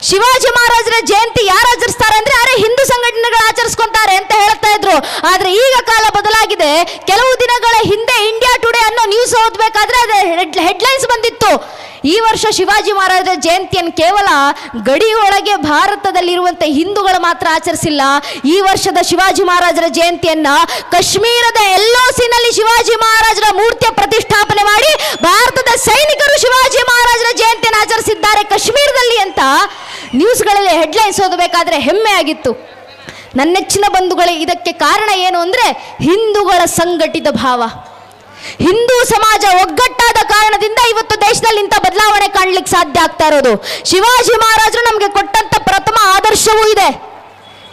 ಶಿವಾಜಿ ಮಹಾರಾಜರ ಜಯಂತಿ ಯಾರು ಆಚರಿಸ್ತಾರೆ ಅಂದ್ರೆ ಅರೆ ಹಿಂದೂ ಸಂಘಟನೆಗಳು ಆಚರಿಸ್ಕೊಂತಾರೆ ಅಂತ ಹೇಳ್ತಾ ಇದ್ರು. ಆದ್ರೆ ಈಗ ಕಾಲ ಬದಲಾಗಿದೆ. ಕೆಲವು ದಿನಗಳ ಹಿಂದೆ ಇಂಡಿಯಾ ಟುಡೇ ಅನ್ನೋ ನ್ಯೂಸ್ ಓದಬೇಕಾದ್ರೆ ಅದೇ ಹೆಡ್ಲೈನ್ಸ್ ಬಂದಿತ್ತು, ಈ ವರ್ಷ ಶಿವಾಜಿ ಮಹಾರಾಜರ ಜಯಂತಿಯನ್ನು ಕೇವಲ ಗಡಿಯೊಳಗೆ ಭಾರತದಲ್ಲಿರುವಂತೆ ಹಿಂದೂಗಳು ಮಾತ್ರ ಆಚರಿಸಿಲ್ಲ. ಈ ವರ್ಷದ ಶಿವಾಜಿ ಮಹಾರಾಜರ ಜಯಂತಿಯನ್ನ ಕಾಶ್ಮೀರದ LOCನಲ್ಲಿ ಶಿವಾಜಿ ಮಹಾರಾಜರ ಮೂರ್ತಿಯ ಪ್ರತಿಷ್ಠಾಪನೆ ಮಾಡಿ ಭಾರತದ ಸೈನಿಕರು ಶಿವಾಜಿ ಮಹಾರಾಜರ ಜಯಂತಿಯನ್ನು ಆಚರಿಸಿದ್ದಾರೆ ಕಾಶ್ಮೀರದಲ್ಲಿ ಅಂತ ನ್ಯೂಸ್ಗಳಲ್ಲಿ ಹೆಡ್ಲೈನ್ಸ್ ಓದಬೇಕಾದ್ರೆ ಹೆಮ್ಮೆ ಆಗಿತ್ತು. ನನ್ನೆಚ್ಚಿನ ಬಂಧುಗಳೇ, ಇದಕ್ಕೆ ಕಾರಣ ಏನು ಅಂದ್ರೆ ಹಿಂದೂಗಳ ಸಂಘಟಿತ ಭಾವ. ಹಿಂದೂ ಸಮಾಜ ಒಗ್ಗಟ್ಟಾದ ಕಾರಣದಿಂದ ಇವತ್ತು ದೇಶದಲ್ಲಿ ಇಂಥ ಬದಲಾವಣೆ ಕಾಣಲಿಕ್ಕೆ ಸಾಧ್ಯ ಆಗ್ತಾ ಇರೋದು. ಶಿವಾಜಿ ಮಹಾರಾಜರು ನಮಗೆ ಕೊಟ್ಟಂತ ಪ್ರಥಮ ಆದರ್ಶವೂ ಇದೆ.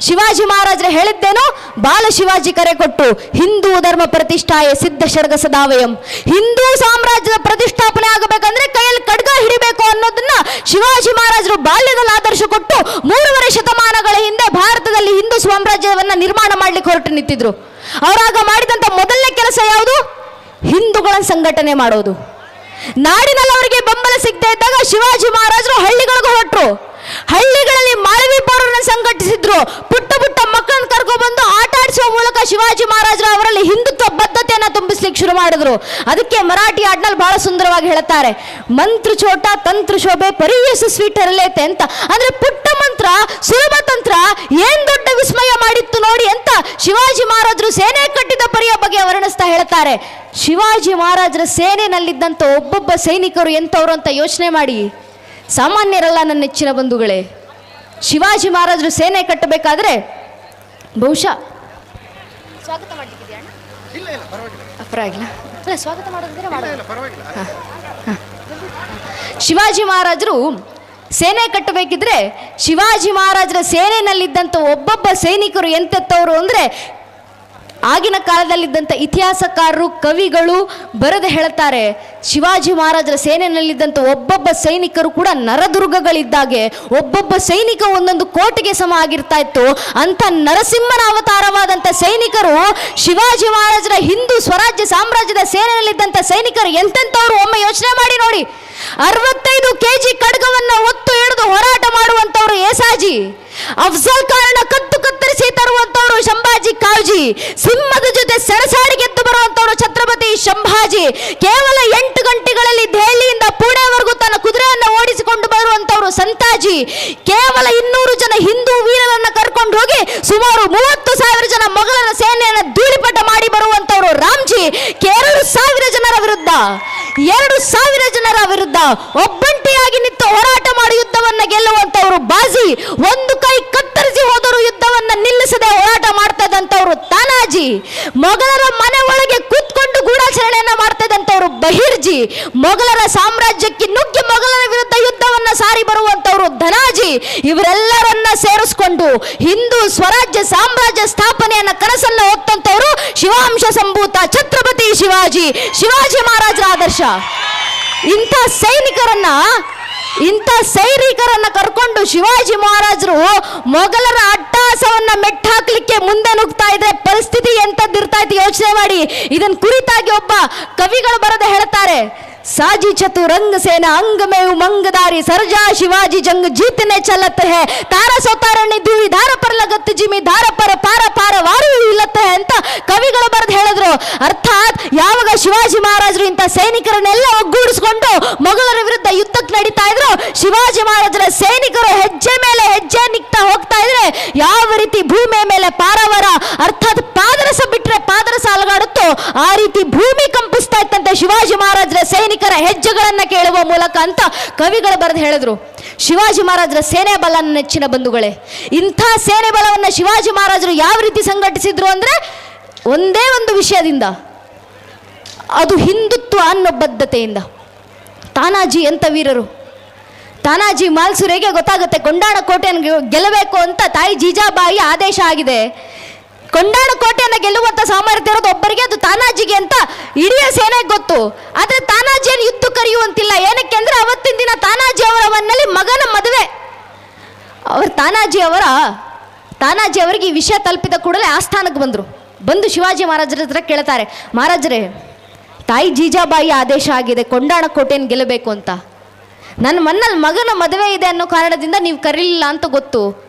ಶಿವಾಜಿ ಮಹಾರಾಜರು ಹೇಳಿದ್ದೇನು, ಬಾಲ ಶಿವಾಜಿ ಕರೆ ಕೊಟ್ಟು ಹಿಂದೂ ಧರ್ಮ ಪ್ರತಿಷ್ಠಾಯ ಸಿದ್ಧ ಶರ್ಗ ಸದಾವಯಂ. ಹಿಂದೂ ಸಾಮ್ರಾಜ್ಯದ ಪ್ರತಿಷ್ಠಾಪನೆ ಆಗಬೇಕಂದ್ರೆ ಕೈಯಲ್ಲಿ ಖಡ್ಗ ಹಿಡಿಬೇಕು ಅನ್ನೋದನ್ನ ಶಿವಾಜಿ ಮಹಾರಾಜರು ಬಾಲ್ಯದಲ್ಲಿ ಆದರ್ಶ ಕೊಟ್ಟು 3.5 ಶತಮಾನಗಳ ಹಿಂದೆ ಭಾರತದಲ್ಲಿ ಹಿಂದೂ ಸಾಮ್ರಾಜ್ಯವನ್ನ ನಿರ್ಮಾಣ ಮಾಡ್ಲಿಕ್ಕೆ ಹೊರಟು ನಿಂತಿದ್ರು. ಅವರಾಗ ಮಾಡಿದಂತ ಮೊದಲನೇ ಕೆಲಸ ಯಾವುದು? ಹಿಂದೂಗಳನ್ನು ಸಂಘಟನೆ ಮಾಡೋದು. ನಾಡಿನಲ್ಲಿ ಅವರಿಗೆ ಬೆಂಬಲ ಸಿಗದೆ ಇದ್ದಾಗ ಶಿವಾಜಿ ಮಹಾರಾಜರು ಹಳ್ಳಿಗಳಿಗೂ ಹೊರಟರು. ಹಳ್ಳಿಗಳಲ್ಲಿ ಮಾಳವಿ ಪೌರರನ್ನು ಸಂಘಟಿಸಿದ್ರು. ಪುಟ್ಟ ಮಕ್ಕಳನ್ನು ಕರ್ಕೊಬಂದು ಆಟ ಆಡಿಸುವ ಮೂಲಕ ಶಿವಾಜಿ ಮಹಾರಾಜರು ಅವರಲ್ಲಿ ಹಿಂದುತ್ವ ಬದ್ಧತೆಯನ್ನು ತುಂಬಿಸ್ಲಿಕ್ಕೆ ಶುರು ಮಾಡಿದ್ರು. ಅದಕ್ಕೆ ಮರಾಠಿ ಹಾಡಿನಲ್ಲಿ ಬಹಳ ಸುಂದರವಾಗಿ ಹೇಳ್ತಾರೆ, ಮಂತ್ರ ಚೋಟ ತಂತ್ರ ಶೋಭೆ ಪರಿಯಸ ಸ್ವೀಟ್ ಇರಲೇತೆ ಅಂತ. ಅಂದ್ರೆ ಪುಟ್ಟ ಮಂತ್ರ, ಸುಲಭ ತಂತ್ರ ಏನ್ ದೊಡ್ಡ ವಿಸ್ಮಯ ಮಾಡಿತ್ತು ನೋಡಿ ಅಂತ ಶಿವಾಜಿ ಮಹಾರಾಜರು ಸೇನೆ ಕಟ್ಟಿದ ಪರಿಯ ಬಗ್ಗೆ ವರ್ಣಿಸ್ತಾ ಹೇಳ್ತಾರೆ. ಶಿವಾಜಿ ಮಹಾರಾಜರ ಸೇನೆಯಲ್ಲಿದ್ದಂಥ ಒಬ್ಬೊಬ್ಬ ಸೈನಿಕರು ಎಂಥವ್ರು ಅಂತ ಯೋಚನೆ ಮಾಡಿ. ಸಾಮಾನ್ಯರಲ್ಲ ನನ್ನ ನೆಚ್ಚಿನ ಬಂಧುಗಳೇ. ಶಿವಾಜಿ ಮಹಾರಾಜರು ಸೇನೆ ಕಟ್ಟಬೇಕಾದ್ರೆ ಬಹುಶಃ ಸ್ವಾಗತ ಮಾಡಲಿಕ್ಕಿದೆಯಾ? ಪರವಾಗಿಲ್ಲ, ಸ್ವಾಗತ ಮಾಡೋದಿದ್ರೆ ಶಿವಾಜಿ ಮಹಾರಾಜರು ಸೇನೆ ಕಟ್ಟಬೇಕಿದ್ರೆ ಶಿವಾಜಿ ಮಹಾರಾಜರ ಸೇನೆಯಲ್ಲಿದ್ದಂಥ ಒಬ್ಬೊಬ್ಬ ಸೈನಿಕರು ಎಂತೆತ್ತವರು ಅಂದರೆ ಆಗಿನ ಕಾಲದಲ್ಲಿದ್ದಂಥ ಇತಿಹಾಸಕಾರರು, ಕವಿಗಳು ಬರೆದು ಹೇಳ್ತಾರೆ, ಶಿವಾಜಿ ಮಹಾರಾಜರ ಸೇನೆಯಲ್ಲಿದ್ದಂಥ ಒಬ್ಬೊಬ್ಬ ಸೈನಿಕರು ಕೂಡ ನರದುರ್ಗಗಳಿದ್ದಾಗೆ, ಒಬ್ಬೊಬ್ಬ ಸೈನಿಕ ಒಂದೊಂದು ಕೋಟೆಗೆ ಸಮ ಆಗಿರ್ತಾ ಇತ್ತು. ಅಂತ ನರಸಿಂಹನ ಅವತಾರವಾದಂಥ ಸೈನಿಕರು ಶಿವಾಜಿ ಮಹಾರಾಜರ ಹಿಂದೂ ಸ್ವರಾಜ್ಯ ಸಾಮ್ರಾಜ್ಯದ ಸೇನೆಯಲ್ಲಿದ್ದಂಥ ಸೈನಿಕರು ಎಂತೆಂಥವ್ರು ಒಮ್ಮೆ ಯೋಚನೆ ಮಾಡಿ ನೋಡಿ. 65 kg ಖಡ್ಗವನ್ನು ಒತ್ತು ಹಿಡಿದು ಹೋರಾಟ ಮಾಡುವಂಥವ್ರು ಏಸಾಜಿ, ಅಫ್ಜಲ್ ಖಾನನ ಕತ್ತರಿಸಿ ತರುವಂತವರು ಸಂಭಾಜಿ ಕಾವ್ಜಿ, ಸಿಂಹದ ಜೊತೆ ಸೆಣಸಾಡಿ ಗೆದ್ದು ಬರುವಂತವರು ಛತ್ರಪತಿ ಸಂಭಾಜಿ, ಕೇವಲ 8 ಗಂಟೆಗಳಲ್ಲಿ ದೆಹಲಿಯಿಂದ ಪುಣೆವರೆಗೂ ತನ್ನ ಕುದುರೆಯನ್ನು ಓಡಿಸಿಕೊಂಡು ಬರುವಂತವರು ಸಂತಾಜಿ, ಕೇವಲ 200 ಜನ ಹಿಂದೂ ವೀರರನ್ನ ಕರ್ಕೊಂಡು ಹೋಗಿ ಸುಮಾರು 30,000 ಜನ ಮೊಘಲರ ಸೇನೆಯನ್ನು ಧೂಳಿಪಟ ಮಾಡಿ ಬರುವಂತವರು ರಾಮ್ಜಿ, 2,000 ಜನರ ವಿರುದ್ಧ 2,000 ಜನರ ವಿರುದ್ಧ ಒಬ್ಬಂಟಿಯಾಗಿ ನಿಂತು ಹೋರಾಟ ಮಾಡಿ ಯುದ್ಧವನ್ನ ಗೆಲ್ಲುವಂತವರು ಬಾಜಿ, ಒಂದು ಕೈ ಕತ್ತರಿಸಿ ಹೋದರೂ ಯುದ್ಧವನ್ನ ನಿಲ್ಲಿಸದೆ ಹೋರಾಟ ಮಾಡ್ತಾ ಇದ್ದಂಥವ್ರು ತಾನಾಜಿ, ಮೊಘಲರ ಮನೆ ಒಳಗೆ ಕೂತ್ಕೊಂಡು ಗೂಢಾಚರಣೆಯನ್ನ ಮಾಡ್ತಾ ಇದ್ದಂಥವ್ರು ಬಹಿರ್ಜಿ, ಮೊಘಲರ ಸಾಮ್ರಾಜ್ಯಕ್ಕೆ ನುಗ್ಗಿ ಮೊಘಲರ ವಿರುದ್ಧ ಯುದ್ಧವನ್ನ ಸಾರಿ ಬರುವಂತವರು ಧನಾಜಿ, ಇವರೆಲ್ಲರನ್ನ ಸೇರಿಸಿಕೊಂಡು ಹಿಂದೂ ಸ್ವರಾಜ್ಯ ಸಾಮ್ರಾಜ್ಯ ಸ್ಥಾಪನೆಯನ್ನ ಕನಸನ್ನ ಹೊತ್ತಂತವರು ಶಿವಾಂಶ ಸಂಭೂತ ಛತ್ರಪತಿ ಶಿವಾಜಿ ಮಹಾರಾಜರ ಆದರ್ಶ. ಇಂಥ ಸೈನಿಕರನ್ನ ಕರ್ಕೊಂಡು ಶಿವಾಜಿ ಮಹಾರಾಜರು ಮೊಘಲರ ಅಟ್ಟಹಾಸವನ್ನ ಮೆಟ್ಟಾಕ್ಲಿಕ್ಕೆ ಮುಂದೆ ನುಗ್ತಾ ಇದ್ರೆ ಪರಿಸ್ಥಿತಿ ಎಂತದ್ದಿರ್ತಾ ಇತ್ತು ಯೋಚನೆ ಮಾಡಿ. ಇದನ್ನ ಕುರಿತಾಗಿ ಒಬ್ಬ ಕವಿಗಳು ಬರೆದು ಹೇಳ್ತಾರೆ, साजी चतुरंग सेना अंग में उमंग दारी सरजा शिवाजी जंग जीतने चलत है तारा सोतारण्य ದ್ವಿ ಧಾರ पर लगत जिमी धार पर पार पार वाರು ಇಲ್ಲತ್ತೆ ಅಂತ ಕವಿಗಳು ಬರೆದು ಹೇಳಿದ್ರು. ಅರ್ಥಾತ್ ಯಾವಾಗ ಶಿವಾಜಿ ಮಹಾರಾಜರು ಇಂಥ ಸೈನಿಕರನ್ನೆಲ್ಲ ಒಗ್ಗೂಡಿಸಿಕೊಂಡು ಮೊಘಲರ ವಿರುದ್ಧ ಯುದ್ಧಕ್ಕೆ ನಡೀತಾ ಇದ್ರು, ಶಿವಾಜಿ ಮಹಾರಾಜರ ಸೈನಿಕರು ಹೆಜ್ಜೆ ಮೇಲೆ ಹೆಜ್ಜೆ ನಿಕ್ತಾ ಹೋಗ್ತಾ ಇದ್ರೆ ಯಾವ ರೀತಿ ಭೂಮಿಯ ಮೇಲೆ ಪಾರವರ ಅರ್ಥಾತ್ ಪಾದರಸ ಬಿಟ್ರೆ ಪಾದರಸ ಅಲಗಾಡುತ್ತೋ ಆ ರೀತಿ ಭೂಮಿ ಕಂಪಿಸ್ತಾ ಇತ್ತಂತೆ ಶಿವಾಜಿ ಮಹಾರಾಜರ ಸೈನಿಕರ ಹೆಜ್ಜೆಗಳನ್ನ ಕೇಳುವ ಮೂಲಕ ಅಂತ ಕವಿಗಳು ಬರೆದು ಹೇಳಿದ್ರು. ಶಿವಾಜಿ ಮಹಾರಾಜರ ಸೇನೆ ಬಲ ನೆಚ್ಚಿನ ಬಂಧುಗಳೇ, ಇಂಥ ಸೇನೆ ಬಲವನ್ನ ಶಿವಾಜಿ ಮಹಾರಾಜರು ಯಾವ ರೀತಿ ಸಂಘಟಿಸಿದ್ರು ಅಂದ್ರೆ ಒಂದೇ ಒಂದು ವಿಷಯದಿಂದ, ಅದು ಹಿಂದುತ್ವ ಅನ್ನೋ ಬದ್ಧತೆಯಿಂದ. ತಾನಾಜಿ ಎಂತ ವೀರರು! ತಾನಾಜಿ ಮಾಲ್ಸುರೇಗೆ ಗೊತ್ತಾಗುತ್ತೆ ಕೊಂಡಾಣ ಕೋಟೆಯನ್ನು ಗೆಲ್ಲಬೇಕು ಅಂತ ತಾಯಿ ಜೀಜಾಬಾಯಿ ಆದೇಶ ಆಗಿದೆ. ಕೊಂಡಾಣ ಕೋಟೆಯನ್ನು ಗೆಲ್ಲುವಂತ ಸಾಮರ್ಥ್ಯ ಇರೋದು ಒಬ್ಬರಿಗೆ, ಅದು ತಾನಾಜಿಗೆ ಅಂತ ಇಡೀ ಸೇನೆಗೆ ಗೊತ್ತು. ಆದ್ರೆ ತಾನಾಜಿಯನ್ನು ಯುದ್ಧ ಕರೆಯುವಂತಿಲ್ಲ. ಏನಕ್ಕೆ ಅಂದ್ರೆ ಅವತ್ತಿನ ದಿನ ತಾನಾಜಿ ಅವರ ಮನೆಯಲ್ಲಿ ಮಗನ ಮದುವೆ. ತಾನಾಜಿ ಅವರಿಗೆ ಈ ವಿಷಯ ತಲುಪಿದ ಕೂಡಲೇ ಆಸ್ಥಾನಕ್ಕೆ ಬಂದು ಶಿವಾಜಿ ಮಹಾರಾಜರ ಹತ್ರ ಕೇಳ್ತಾರೆ, ಮಹಾರಾಜರೇ ತಾಯಿ ಜೀಜಾಬಾಯಿ ಆದೇಶ ಆಗಿದೆ ಕೊಂಡಾಣ ಕೋಟೆಯನ್ನು ಗೆಲ್ಲಬೇಕು ಅಂತ, ನನ್ನ ಮನ್ನಲ್ಲಿ ಮಗನ ಮದುವೆ ಇದೆ ಅನ್ನೋ ಕಾರಣದಿಂದ ನೀವು ಕರೀಲಿಲ್ಲ ಅಂತ ಗೊತ್ತು.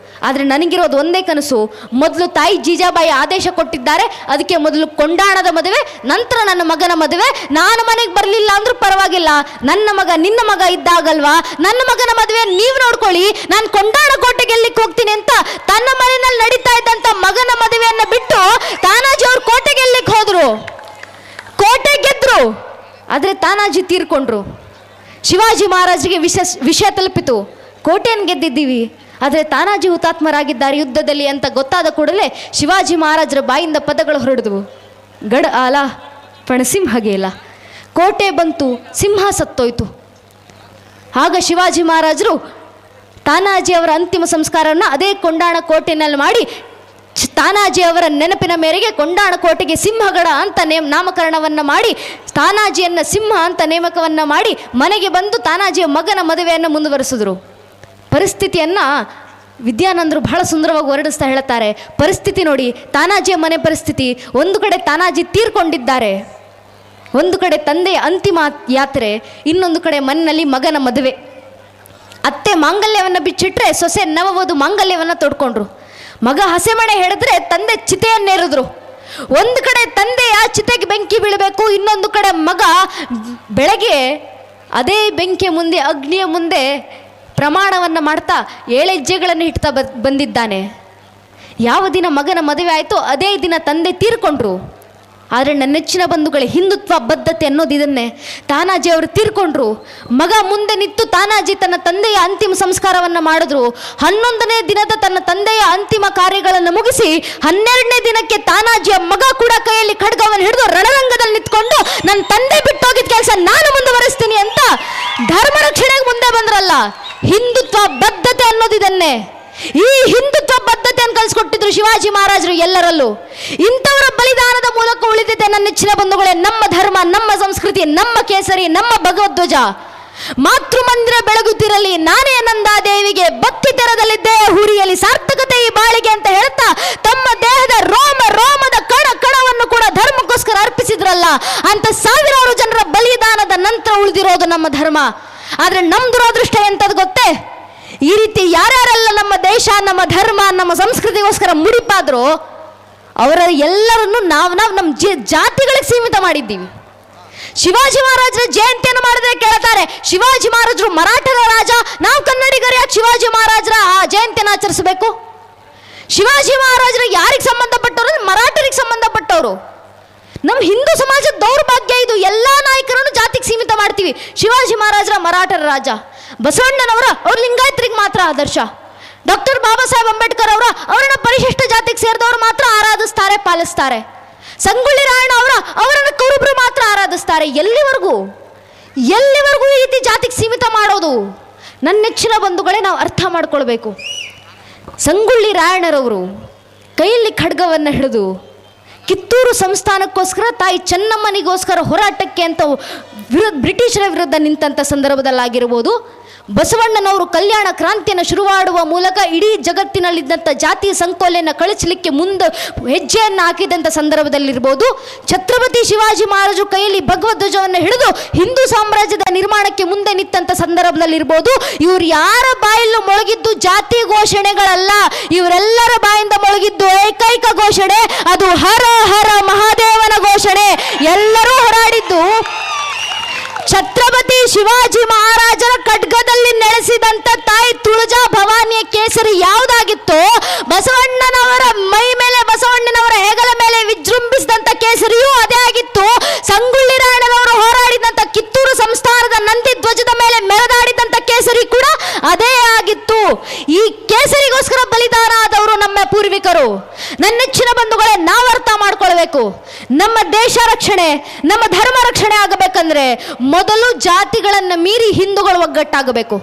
ಆದರೆ ನನಗಿರೋದು ಒಂದೇ ಕನಸು, ಮೊದಲು ತಾಯಿ ಜೀಜಾಬಾಯಿ ಆದೇಶ ಕೊಟ್ಟಿದ್ದಾರೆ, ಅದಕ್ಕೆ ಮೊದಲು ಕೊಂಡಾಣದ ಮದುವೆ, ನಂತರ ನನ್ನ ಮಗನ ಮದುವೆ. ನಾನು ಮನೆಗೆ ಬರಲಿಲ್ಲ ಅಂದ್ರೂ ಪರವಾಗಿಲ್ಲ, ನನ್ನ ಮಗ ನಿನ್ನ ಮಗ ಇದ್ದಾಗಲ್ವಾ, ನನ್ನ ಮಗನ ಮದುವೆ ನೀವು ನೋಡ್ಕೊಳ್ಳಿ, ನಾನು ಕೊಂಡಾಣ ಕೋಟೆ ಗೆಲ್ಲಿಕ್ಕೆ ಹೋಗ್ತೀನಿ ಅಂತ ತನ್ನ ಮನೆಯಲ್ಲಿ ನಡೀತಾ ಇದ್ದಂಥ ಮಗನ ಮದುವೆಯನ್ನು ಬಿಟ್ಟು ತಾನಾಜಿ ಅವ್ರು ಕೋಟೆ ಗೆಲ್ಲಿಕ್ಕೆ ಹೋದ್ರು. ಕೋಟೆ ಗೆದ್ರು, ಆದರೆ ತಾನಾಜಿ ತೀರ್ಕೊಂಡ್ರು. ಶಿವಾಜಿ ಮಹಾರಾಜರಿಗೆ ವಿಷಯ ತಲುಪಿತು, ಕೋಟೆಯನ್ನು ಗೆದ್ದಿದ್ದೀವಿ, ಆದರೆ ತಾನಾಜಿ ಹುತಾತ್ಮರಾಗಿದ್ದಾರೆ ಯುದ್ಧದಲ್ಲಿ ಅಂತ ಗೊತ್ತಾದ ಕೂಡಲೇ ಶಿವಾಜಿ ಮಹಾರಾಜರ ಬಾಯಿಂದ ಪದಗಳು ಹೊರಡಿದವು, ಗಡ ಆಲ ಪಣಸಿಂಹಗೇಲ, ಕೋಟೆ ಬಂತು ಸಿಂಹ ಸತ್ತೋಯ್ತು. ಆಗ ಶಿವಾಜಿ ಮಹಾರಾಜರು ತಾನಾಜಿ ಅವರ ಅಂತಿಮ ಸಂಸ್ಕಾರವನ್ನು ಅದೇ ಕೊಂಡಾಣ ಕೋಟೆಯಲ್ಲಿ ಮಾಡಿ ತಾನಾಜಿ ಅವರ ನೆನಪಿನ ಮೇರೆಗೆ ಕೊಂಡಾಣ ಕೋಟೆಗೆ ಸಿಂಹಗಡ ಅಂತ ನಾಮಕರಣವನ್ನು ಮಾಡಿ ತಾನಾಜಿಯನ್ನು ಸಿಂಹ ಅಂತ ನೇಮಕವನ್ನು ಮಾಡಿ ಮನೆಗೆ ಬಂದು ತಾನಾಜಿಯ ಮಗನ ಮದುವೆಯನ್ನು ಮುಂದುವರಿಸಿದ್ರು. ಪರಿಸ್ಥಿತಿಯನ್ನು ವಿದ್ಯಾನಂದರು ಬಹಳ ಸುಂದರವಾಗಿ ವರ್ಣಿಸ್ತಾ ಹೇಳ್ತಾರೆ. ಪರಿಸ್ಥಿತಿ ನೋಡಿ, ತಾನಾಜಿಯ ಮನೆ ಪರಿಸ್ಥಿತಿ, ಒಂದು ಕಡೆ ತಾನಾಜಿ ತೀರ್ಕೊಂಡಿದ್ದಾರೆ, ಒಂದು ಕಡೆ ತಂದೆಯ ಅಂತಿಮ ಯಾತ್ರೆ, ಇನ್ನೊಂದು ಕಡೆ ಮನೆಯಲ್ಲಿ ಮಗನ ಮದುವೆ. ಅತ್ತೆ ಮಾಂಗಲ್ಯವನ್ನು ಬಿಚ್ಚಿಟ್ರೆ ಸೊಸೆ ನವವಧು ಮಾಂಗಲ್ಯವನ್ನು ತೊಡ್ಕೊಂಡ್ರು. ಮಗ ಹಸೆಮಣೆ ಹೇಳಿದ್ರೆ ತಂದೆ ಚಿತೆಯನ್ನೇರಿದ್ರು. ಒಂದು ಕಡೆ ತಂದೆಯ ಚಿತೆಗೆ ಬೆಂಕಿ ಬೀಳಬೇಕು, ಇನ್ನೊಂದು ಕಡೆ ಮಗ ಬೆಳಗ್ಗೆ ಅದೇ ಬೆಂಕಿಯ ಮುಂದೆ ಅಗ್ನಿಯ ಮುಂದೆ ಪ್ರಮಾಣವನ್ನು ಮಾಡ್ತಾ 7 ಹೆಜ್ಜೆಗಳನ್ನು ಇಡ್ತಾ ಬಂದಿದ್ದಾನೆ. ಯಾವ ದಿನ ಮಗನ ಮದುವೆ ಆಯಿತು ಅದೇ ದಿನ ತಂದೆ ತೀರ್ಕೊಂಡ್ರು. ಆದರೆ ನನ್ನ ನೆಚ್ಚಿನ ಬಂಧುಗಳೇ, ಹಿಂದುತ್ವ ಬದ್ಧತೆ ಅನ್ನೋದು ಇದನ್ನೇ. ತಾನಾಜಿ ಅವರು ತೀರ್ಕೊಂಡ್ರು, ಮಗ ಮುಂದೆ ನಿಂತು ತಾನಾಜಿ ತನ್ನ ತಂದೆಯ ಅಂತಿಮ ಸಂಸ್ಕಾರವನ್ನು ಮಾಡಿದ್ರು. 11ನೇ ದಿನದ ತನ್ನ ತಂದೆಯ ಅಂತಿಮ ಕಾರ್ಯಗಳನ್ನು ಮುಗಿಸಿ 12ನೇ ದಿನಕ್ಕೆ ತಾನಾಜಿಯ ಮಗ ಕೂಡ ಕೈಯಲ್ಲಿ ಖಡ್ಗವನ್ನು ಹಿಡಿದು ರಣರಂಗದಲ್ಲಿ ನಿಂತ್ಕೊಂಡು ನನ್ನ ತಂದೆ ಬಿಟ್ಟೋಗಿದ್ದ ಕೆಲಸ ನಾನು ಮುಂದುವರಿಸ್ತೀನಿ ಅಂತ ಧರ್ಮ ರಕ್ಷಣೆಗೆ ಮುಂದೆ ಬಂದ್ರಲ್ಲ. ಹಿಂದುತ್ವ ಬದ್ಧತೆ ಅನ್ನೋದು ಇದನ್ನೇ. ಈ ಹಿಂದುತ್ವ ಬದ್ಧತೆಯನ್ನು ಕಲಿಸ್ಕೊಟ್ಟಿದ್ರು ಶಿವಾಜಿ ಮಹಾರಾಜರು ಎಲ್ಲರಲ್ಲೂ. ಇಂಥವರ ಬಲಿದಾನದ ಮೂಲಕ ಉಳಿದಿದೆ ನನ್ನ ನೆಚ್ಚಿನ ಬಂಧುಗಳೇ ನಮ್ಮ ಧರ್ಮ, ನಮ್ಮ ಸಂಸ್ಕೃತಿ, ನಮ್ಮ ಕೇಸರಿ, ನಮ್ಮ ಭಗವಧ್ವಜ. ಮಾತೃಮಂದಿರ ಬೆಳಗುತ್ತಿರಲಿ ನಾನೇ ನಂದಾದೇವಿಗೆ ಭಕ್ತಿ ತೆರದಲ್ಲಿದ್ದೇ ಹುರಿಯಲಿ ಸಾರ್ಥಕತೆ ಈ ಬಾಳಿಗೆ ಅಂತ ಹೇಳ್ತಾ ತಮ್ಮ ದೇಹದ ರೋಮದ ಕಣವನ್ನು ಕೂಡ ಧರ್ಮಕ್ಕೋಸ್ಕರ ಅರ್ಪಿಸಿದ್ರಲ್ಲ. ಅಂತ ಸಾವಿರಾರು ಜನರ ಬಲಿದಾನದ ನಂತರ ಉಳಿದಿರೋದು ನಮ್ಮ ಧರ್ಮ. ಆದ್ರೆ ನಮ್ಮ ದುರಾದೃಷ್ಟ ಎಂತದ್ದು ಗೊತ್ತೇ? ಈ ರೀತಿ ಯಾರ್ಯಾರೆಲ್ಲ ನಮ್ಮ ದೇಶ, ನಮ್ಮ ಧರ್ಮ, ನಮ್ಮ ಸಂಸ್ಕೃತಿಗೋಸ್ಕರ ಮುಡಿಪಾದ್ರು ಅವರ ಎಲ್ಲರನ್ನು ನಾವು ನಮ್ಮ ಜಾತಿಗಳಿಗೆ ಸೀಮಿತ ಮಾಡಿದ್ದೀವಿ. ಶಿವಾಜಿ ಮಹಾರಾಜರ ಜಯಂತಿಯನ್ನು ಮಾಡಿದ್ರೆ ಕೇಳ್ತಾರೆ, ಶಿವಾಜಿ ಮಹಾರಾಜರು ಮರಾಠರ ರಾಜ, ನಾವು ಕನ್ನಡಿಗರು ಯಾಕೆ ಶಿವಾಜಿ ಮಹಾರಾಜರ ಆ ಜಯಂತಿಯನ್ನು ಆಚರಿಸಬೇಕು? ಶಿವಾಜಿ ಮಹಾರಾಜರು ಯಾರಿಗೆ ಸಂಬಂಧಪಟ್ಟವರು? ಮರಾಠರಿಗೆ ಸಂಬಂಧಪಟ್ಟವರು. ನಮ್ಮ ಹಿಂದೂ ಸಮಾಜದ ದೌರ್ಭಾಗ್ಯ ಇದು. ಎಲ್ಲ ನಾಯಕರನ್ನು ಜಾತಿಗೆ ಸೀಮಿತ ಮಾಡ್ತೀವಿ. ಶಿವಾಜಿ ಮಹಾರಾಜರ ಮರಾಠರ ರಾಜ, ಬಸವಣ್ಣನವರ ಅವ್ರ ಲಿಂಗಾಯತರಿಗೆ ಮಾತ್ರ ಆದರ್ಶ, ಡಾಕ್ಟರ್ ಬಾಬಾ ಸಾಹೇಬ್ ಅಂಬೇಡ್ಕರ್ ಅವರನ್ನ ಪರಿಶಿಷ್ಟ ಜಾತಿಗೆ ಸೇರಿದವರು ಮಾತ್ರ ಆರಾಧಿಸ್ತಾರೆ, ಪಾಲಿಸ್ತಾರೆ. ಸಂಗೊಳ್ಳಿ ರಾಯಣ್ಣ ಅವರನ್ನ ಕುರುಬರು ಮಾತ್ರ ಆರಾಧಿಸ್ತಾರೆ. ಎಲ್ಲಿವರೆಗೂ ಈ ರೀತಿ ಜಾತಿಗೆ ಸೀಮಿತ ಮಾಡೋದು? ನನ್ನ ನೆಚ್ಚಿನ ಬಂಧುಗಳೇ, ನಾವು ಅರ್ಥ ಮಾಡ್ಕೊಳ್ಬೇಕು. ಸಂಗೊಳ್ಳಿ ರಾಯಣ್ಣರವರು ಕೈಯಲ್ಲಿ ಖಡ್ಗವನ್ನು ಹಿಡಿದು ಕಿತ್ತೂರು ಸಂಸ್ಥಾನಕ್ಕೋಸ್ಕರ, ತಾಯಿ ಚೆನ್ನಮ್ಮನಿಗೋಸ್ಕರ ಹೋರಾಟಕ್ಕೆ ಅಂತ ಬ್ರಿಟಿಷರ ವಿರುದ್ಧ ನಿಂತಂಥ ಸಂದರ್ಭದಲ್ಲಾಗಿರ್ಬೋದು, ಬಸವಣ್ಣನವರು ಕಲ್ಯಾಣ ಕ್ರಾಂತಿಯನ್ನು ಶುರುವಾಡುವ ಮೂಲಕ ಇಡೀ ಜಗತ್ತಿನಲ್ಲಿದ್ದಂಥ ಜಾತಿಯ ಸಂಕೋಲೆಯನ್ನು ಕಳಿಸಲಿಕ್ಕೆ ಮುಂದೆ ಹೆಜ್ಜೆಯನ್ನು ಹಾಕಿದಂಥ ಸಂದರ್ಭದಲ್ಲಿರ್ಬೋದು, ಛತ್ರಪತಿ ಶಿವಾಜಿ ಮಹಾರಾಜರು ಕೈಯಲ್ಲಿ ಭಗವಧ್ವಜವನ್ನು ಹಿಡಿದು ಹಿಂದೂ ಸಾಮ್ರಾಜ್ಯದ ನಿರ್ಮಾಣಕ್ಕೆ ಮುಂದೆ ನಿಂತಂಥ ಸಂದರ್ಭದಲ್ಲಿರ್ಬೋದು, ಇವರು ಯಾರ ಬಾಯಲ್ಲೂ ಮೊಳಗಿದ್ದು ಜಾತಿ ಘೋಷಣೆಗಳಲ್ಲ, ಇವರೆಲ್ಲರ ಬಾಯಿಂದ ಮೊಳಗಿದ್ದು ಏಕೈಕ ಘೋಷಣೆ, ಅದು ಹರ ಹರ ಮಹಾದೇವನ ಘೋಷಣೆ. ಎಲ್ಲರೂ ಹೋರಾಡಿದ್ದು ಛತ್ರಪತಿ ಶಿವಾಜಿ ಮಹಾರಾಜರ ಖಡ್ಗದಲ್ಲಿ ನೆಲೆಸಿದಂಥ ತಾಯಿ ತುಳಜಾ ಭವಾನಿಯ ಕೇಸರಿ ಯಾವುದಾಗಿತ್ತು, ಬಸವಣ್ಣನವರ ಮೈ ಮೇಲೆ, ಬಸವಣ್ಣನವರ ಹೆಗಲ ಮೇಲೆ ವಿಜೃಂಭಿಸಿದಂಥ ಕೇಸರಿಯೂ ಅದೇ ಆಗಿತ್ತು. ಸಂಗೊಳ್ಳಿ ರಾಯಣ್ಣನವರು ಹೋರಾಡಿದಂಥ ಕಿತ್ತೂರು ಸಂಸ್ಥಾನದ ನಂದಿ ಧ್ವಜದ ಮೇಲೆ ಮೆರೆದಾಡಿದಂಥ ಕೇಸರಿ ಕೂಡ ಅದೇ ಆಗಿತ್ತು. ಈ ಕೇಸರಿಗೋಸ್ಕರ ಬಲಿದಾನ ಆದವರು ನಮ್ಮ ಪೂರ್ವಿಕರು. ನನ್ನ ನೆಚ್ಚಿನ ಬಂಧುಗಳೇ, ನಾವು ಅರ್ಥ ಮಾಡ್ಕೊಳ್ಬೇಕು, ನಮ್ಮ ದೇಶ ರಕ್ಷಣೆ, ನಮ್ಮ ಧರ್ಮ ರಕ್ಷಣೆ ಆಗಬೇಕಂದ್ರೆ ಮೊದಲು ಜಾತಿಗಳನ್ನು ಮೀರಿ ಹಿಂದೂಗಳು ಒಗ್ಗಟ್ಟಾಗಬೇಕು.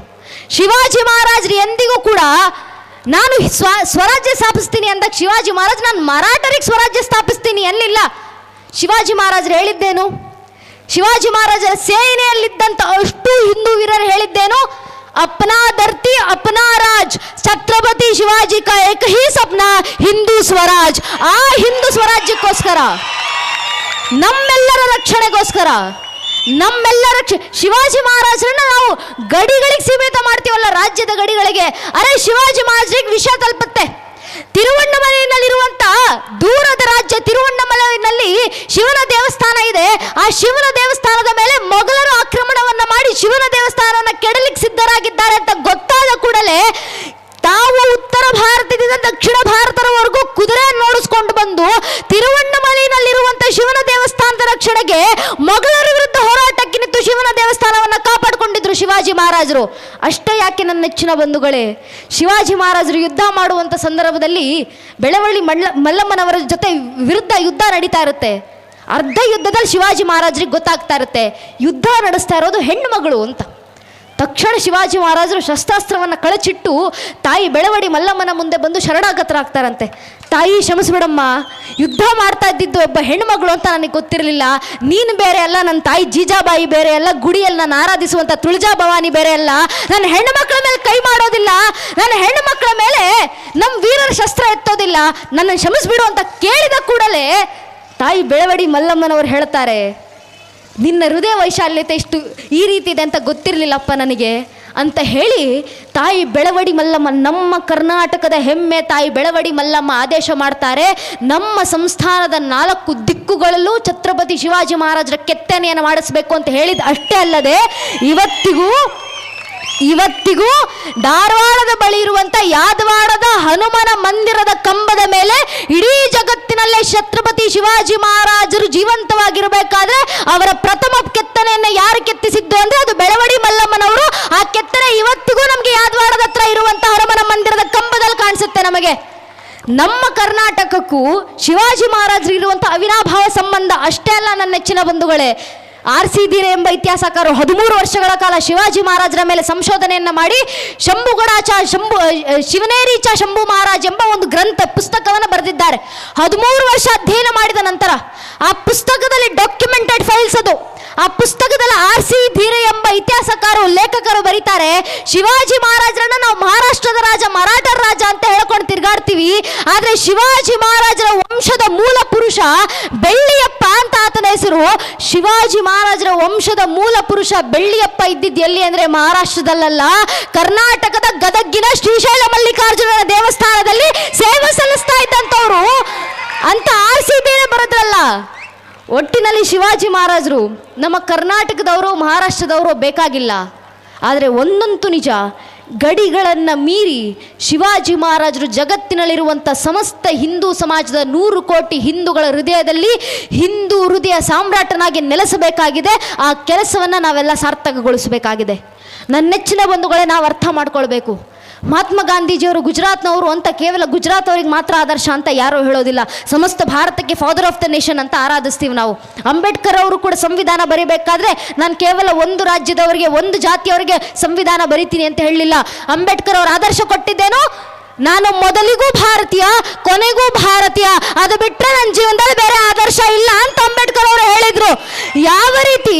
ಶಿವಾಜಿ ಮಹಾರಾಜರು ಎಂದಿಗೂ ಕೂಡ ನಾನು ಸ್ವರಾಜ್ಯ ಸ್ಥಾಪಿಸ್ತೀನಿ ಅಂದಾಗ ಶಿವಾಜಿ ಮಹಾರಾಜ್ ನಾನು ಮರಾಠರಿಗೆ ಸ್ವರಾಜ್ಯ ಸ್ಥಾಪಿಸ್ತೀನಿ ಎನ್ನಿಲ್ಲ. ಶಿವಾಜಿ ಮಹಾರಾಜರು ಹೇಳಿದ್ದೇನು? ಶಿವಾಜಿ ಮಹಾರಾಜರ ಸೇನೆಯಲ್ಲಿದ್ದಂಥ ಅಷ್ಟು ಹಿಂದೂ ವೀರರು ಹೇಳಿದ್ದೇನು? अपना धरती अपना राज, ಛತ್ರಪತಿ ಶಿವಾಜಿ ಕಾ ಏಕ ಹಿ ಸಪ್ನ ಹಿಂದೂ ಸ್ವರಾಜ್. ಆ ಹಿಂದೂ ಸ್ವರಾಜ್ಯಕ್ಕೋಸ್ಕರ, ನಮ್ಮೆಲ್ಲರ ರಕ್ಷಣೆಗೋಸ್ಕರ, ಶಿವಾಜಿ ಮಹಾರಾಜರನ್ನ ನಾವು ಗಡಿಗಳಿಗೆ ಸೀಮಿತ ಮಾಡ್ತೀವಲ್ಲ, ರಾಜ್ಯದ ಗಡಿಗಳಿಗೆ. ಅರೆ, ಶಿವಾಜಿ ಮಹಾರಾಜರಿಗೆ ವಿಷಯ ತಲುಪುತ್ತೆ. ತಿರುವಣ್ಣಾಮಲೆಯಲ್ಲಿರುವಂತ ದೂರದ ರಾಜ್ಯ ತಿರುವಣ್ಣಾಮಲೆಯಲ್ಲಿ ಶಿವನ ದೇವಸ್ಥಾನ ಇದೆ. ಆ ಶಿವನ ದೇವಸ್ಥಾನದ ಮೇಲೆ ಮೊಘಲರು ಆಕ್ರಮಣವನ್ನ ಮಾಡಿ ಶಿವನ ದೇವಸ್ಥಾನವನ್ನು ಕೆಡಲಿಕ್ಕೆ ಸಿದ್ಧರಾಗಿದ್ದಾರೆ ಅಂತ ಗೊತ್ತಾದ ಕೂಡಲೇ ತಾವು ಉತ್ತರ ಭಾರತದಿಂದ ದಕ್ಷಿಣ ಭಾರತದವರೆಗೂ ಕುದುರೆಯನ್ನು ಓಡಿಸ್ಕೊಂಡು ಬಂದು ತಿರುವಣ್ಣಾಮಲೆಯಲ್ಲಿರುವಂತಹ ಶಿವನ ದೇವಸ್ಥಾನದ ರಕ್ಷಣೆಗೆ ಮೊಘಲರ ವಿರುದ್ಧ ಹೋರಾಟಕ್ಕೆ ನಿಂತು ಶಿವನ ದೇವಸ್ಥಾನವನ್ನು ಕಾಪಾಡಿಕೊಂಡಿದ್ರು ಶಿವಾಜಿ ಮಹಾರಾಜರು. ಅಷ್ಟೇ ಯಾಕೆ ನನ್ನ ನೆಚ್ಚಿನ ಬಂಧುಗಳೇ, ಶಿವಾಜಿ ಮಹಾರಾಜರು ಯುದ್ಧ ಮಾಡುವಂಥ ಸಂದರ್ಭದಲ್ಲಿ ಬೆಳವಳ್ಳಿ ಮಲ್ಲಮ್ಮನವರ ಜೊತೆ ವಿರುದ್ಧ ಯುದ್ಧ ನಡೀತಾ ಇರುತ್ತೆ. ಅರ್ಧ ಯುದ್ಧದಲ್ಲಿ ಶಿವಾಜಿ ಮಹಾರಾಜರಿಗೆ ಗೊತ್ತಾಗ್ತಾ ಇರುತ್ತೆ ಯುದ್ಧ ನಡೆಸ್ತಾ ಇರೋದು ಹೆಣ್ಣು ಮಗಳು ಅಂತ. ತಕ್ಷಣ ಶಿವಾಜಿ ಮಹಾರಾಜರು ಶಸ್ತ್ರಾಸ್ತ್ರವನ್ನು ಕಳಚಿಟ್ಟು ತಾಯಿ ಬೆಳವಡಿ ಮಲ್ಲಮ್ಮನ ಮುಂದೆ ಬಂದು ಶರಣಾಗತರಾಗ್ತಾರಂತೆ. ತಾಯಿ, ಕ್ಷಮಿಸ್ಬಿಡಮ್ಮ, ಯುದ್ಧ ಮಾಡ್ತಾ ಇದ್ದಿದ್ದು ಒಬ್ಬ ಹೆಣ್ಮಗಳು ಅಂತ ನನಗೆ ಗೊತ್ತಿರಲಿಲ್ಲ. ನೀನು ಬೇರೆ ಅಲ್ಲ, ನನ್ನ ತಾಯಿ ಜೀಜಾಬಾಯಿ ಬೇರೆ ಅಲ್ಲ, ಗುಡಿಯಲ್ಲಿ ನಾನು ಆರಾಧಿಸುವಂಥ ತುಳಜಾ ಭವಾನಿ ಬೇರೆ ಅಲ್ಲ. ನನ್ನ ಹೆಣ್ಣು ಮಕ್ಕಳ ಮೇಲೆ ಕೈ ಮಾಡೋದಿಲ್ಲ, ನನ್ನ ಹೆಣ್ಣು ಮಕ್ಕಳ ಮೇಲೆ ನಮ್ಮ ವೀರರ ಶಸ್ತ್ರ ಎತ್ತೋದಿಲ್ಲ, ನನ್ನನ್ನು ಕ್ಷಮಿಸ್ಬಿಡು ಅಂತ ಕೇಳಿದ ಕೂಡಲೇ ತಾಯಿ ಬೆಳವಡಿ ಮಲ್ಲಮ್ಮನವರು ಹೇಳ್ತಾರೆ, ನಿನ್ನ ಹೃದಯ ವೈಶಾಲ್ಯತೆ ಇಷ್ಟು ಈ ರೀತಿ ಇದೆ ಅಂತ ಗೊತ್ತಿರಲಿಲ್ಲಪ್ಪ ನನಗೆ ಅಂತ ಹೇಳಿ ತಾಯಿ ಬೆಳವಡಿ ಮಲ್ಲಮ್ಮ, ನಮ್ಮ ಕರ್ನಾಟಕದ ಹೆಮ್ಮೆ ತಾಯಿ ಬೆಳವಡಿ ಮಲ್ಲಮ್ಮ ಆದೇಶ ಮಾಡ್ತಾರೆ, ನಮ್ಮ ಸಂಸ್ಥಾನದ 4 ದಿಕ್ಕುಗಳಲ್ಲೂ ಛತ್ರಪತಿ ಶಿವಾಜಿ ಮಹಾರಾಜರ ಕೆತ್ತನೆಯನ್ನು ಮಾಡಿಸ್ಬೇಕು ಅಂತ ಹೇಳಿದ. ಅಷ್ಟೇ ಅಲ್ಲದೆ ಇವತ್ತಿಗೂ ಧಾರವಾಡದ ಬಳಿ ಇರುವಂತ ಯಾದವಾಡದ ಹನುಮನ ಮಂದಿರದ ಕಂಬದ ಮೇಲೆ ಇಡೀ ಜಗತ್ತಿನಲ್ಲೇ ಛತ್ರಪತಿ ಶಿವಾಜಿ ಮಹಾರಾಜರು ಜೀವಂತವಾಗಿರಬೇಕಾದ್ರೆ ಅವರ ಪ್ರಥಮ ಕೆತ್ತನೆಯನ್ನು ಯಾರು ಕೆತ್ತಿಸಿದ್ದು ಅಂದ್ರೆ ಅದು ಬೆಳವಡಿ ಮಲ್ಲಮ್ಮನವರು. ಆ ಕೆತ್ತನೆ ಇವತ್ತಿಗೂ ನಮಗೆ ಯಾದವಾಡದ ಹತ್ರ ಇರುವಂತ ಹನುಮನ ಮಂದಿರದ ಕಂಬದಲ್ಲಿ ಕಾಣಿಸುತ್ತೆ. ನಮಗೆ ನಮ್ಮ ಕರ್ನಾಟಕಕ್ಕೂ ಶಿವಾಜಿ ಮಹಾರಾಜರು ಇರುವಂತ ಅವಿನಾಭಾವ ಸಂಬಂಧ. ಅಷ್ಟೇ ಅಲ್ಲ ನನ್ನ ನೆಚ್ಚಿನ ಬಂಧುಗಳೇ, ಆರ್.ಸಿ. ಧೀರೆ ಎಂಬ ಇತಿಹಾಸಕಾರರು 13 ವರ್ಷಗಳ ಕಾಲ ಶಿವಾಜಿ ಮಹಾರಾಜರ ಮೇಲೆ ಸಂಶೋಧನೆಯನ್ನು ಮಾಡಿ ಶಿವನೇರೀಚ ಶಂಭು ಮಹಾರಾಜ್ ಎಂಬ ಒಂದು ಪುಸ್ತಕವನ್ನು ಬರೆದಿದ್ದಾರೆ. 13 ವರ್ಷ ಅಧ್ಯಯನ ಮಾಡಿದ ನಂತರ ಆ ಪುಸ್ತಕದಲ್ಲಿ ಡಾಕ್ಯುಮೆಂಟೆಡ್ ಫೈಲ್ಸ್ ಅದು. ಆ ಪುಸ್ತಕದಲ್ಲಿ ಆರ್.ಸಿ. ಧೀರೆ ಎಂಬ ಇತಿಹಾಸಕಾರರು ಲೇಖಕರು ಬರೀತಾರೆ, ಶಿವಾಜಿ ಮಹಾರಾಜರನ್ನ ನಾವು ಮಹಾರಾಷ್ಟ್ರದ ರಾಜ, ಮರಾಠರ ರಾಜ ಅಂತ ಹೇಳ್ಕೊಂಡು ತಿರುಗಾಡ್ತೀವಿ, ಆದ್ರೆ ಶಿವಾಜಿ ಮಹಾರಾಜರ ವಂಶದ ಮೂಲ ಪುರುಷ ಬೆಳ್ಳಿಯಪ್ಪ ಅಂತ ಆತನ ಹೆಸರು. ಶಿವಾಜಿ ಮಹಾರಾಜರ ವಂಶದ ಮೂಲ ಪುರುಷ ಬೆಳ್ಳಿಯಪ್ಪ ಇದ್ದಿದ್ದು ಎಲ್ಲಿ ಅಂದ್ರೆ ಮಹಾರಾಷ್ಟ್ರದಲ್ಲ, ಕರ್ನಾಟಕದ ಗದಗಿನ ಶ್ರೀಶೈಲ ಮಲ್ಲಿಕಾರ್ಜುನನ ದೇವಸ್ಥಾನದಲ್ಲಿ ಸೇವೆ ಸಲ್ಲಿಸ್ತಾ ಇದ್ದಂಥವ್ರು ಅಂತ ಆರ್.ಸಿ. ಧೀರೆ ಬರೋದ್ರಲ್ಲ. ಒಟ್ಟಿನಲ್ಲಿ ಶಿವಾಜಿ ಮಹಾರಾಜರು ನಮ್ಮ ಕರ್ನಾಟಕದವರು ಮಹಾರಾಷ್ಟ್ರದವರು ಬೇಕಾಗಿಲ್ಲ. ಆದರೆ ಒಂದಂತೂ ನಿಜ, ಗಡಿಗಳನ್ನು ಮೀರಿ ಶಿವಾಜಿ ಮಹಾರಾಜರು ಜಗತ್ತಿನಲ್ಲಿರುವಂಥ ಸಮಸ್ತ ಹಿಂದೂ ಸಮಾಜದ 100 ಕೋಟಿ ಹಿಂದೂಗಳ ಹೃದಯದಲ್ಲಿ ಹಿಂದೂ ಹೃದಯ ಸಾಮ್ರಾಟನಾಗಿ ನೆಲೆಸಬೇಕಾಗಿದೆ. ಆ ಕೆಲಸವನ್ನು ನಾವೆಲ್ಲ ಸಾರ್ಥಕಗೊಳಿಸಬೇಕಾಗಿದೆ. ನನ್ನ ನೆಚ್ಚಿನ ಬಂಧುಗಳೇ, ನಾವು ಅರ್ಥ ಮಾಡ್ಕೊಳ್ಬೇಕು. ಮಹಾತ್ಮ ಗಾಂಧೀಜಿಯವರು ಗುಜರಾತ್ನವರು ಅಂತ ಕೇವಲ ಗುಜರಾತ್ ಅವರಿಗೆ ಮಾತ್ರ ಆದರ್ಶ ಅಂತ ಯಾರೂ ಹೇಳೋದಿಲ್ಲ. ಸಮಸ್ತ ಭಾರತಕ್ಕೆ ಫಾದರ್ ಆಫ್ ದ ನೇಷನ್ ಅಂತ ಆರಾಧಿಸ್ತೀವಿ ನಾವು. ಅಂಬೇಡ್ಕರ್ ಅವರು ಕೂಡ ಸಂವಿಧಾನ ಬರೀಬೇಕಾದ್ರೆ ನಾನು ಕೇವಲ ಒಂದು ರಾಜ್ಯದವರಿಗೆ, ಒಂದು ಜಾತಿಯವರಿಗೆ ಸಂವಿಧಾನ ಬರಿತೀನಿ ಅಂತ ಹೇಳಲಿಲ್ಲ. ಅಂಬೇಡ್ಕರ್ ಅವರು ಆದರ್ಶ ಕೊಟ್ಟಿದ್ದೇನೋ, ನಾನು ಮೊದಲಿಗೂ ಭಾರತೀಯ, ಕೊನೆಗೂ ಭಾರತೀಯ, ಅದು ಬಿಟ್ಟರೆ ನನ್ನ ಜೀವನದಲ್ಲಿ ಬೇರೆ ಆದರ್ಶ ಇಲ್ಲ ಅಂತ ಅಂಬೇಡ್ಕರ್ ಅವರು ಹೇಳಿದ್ರು. ಯಾವ ರೀತಿ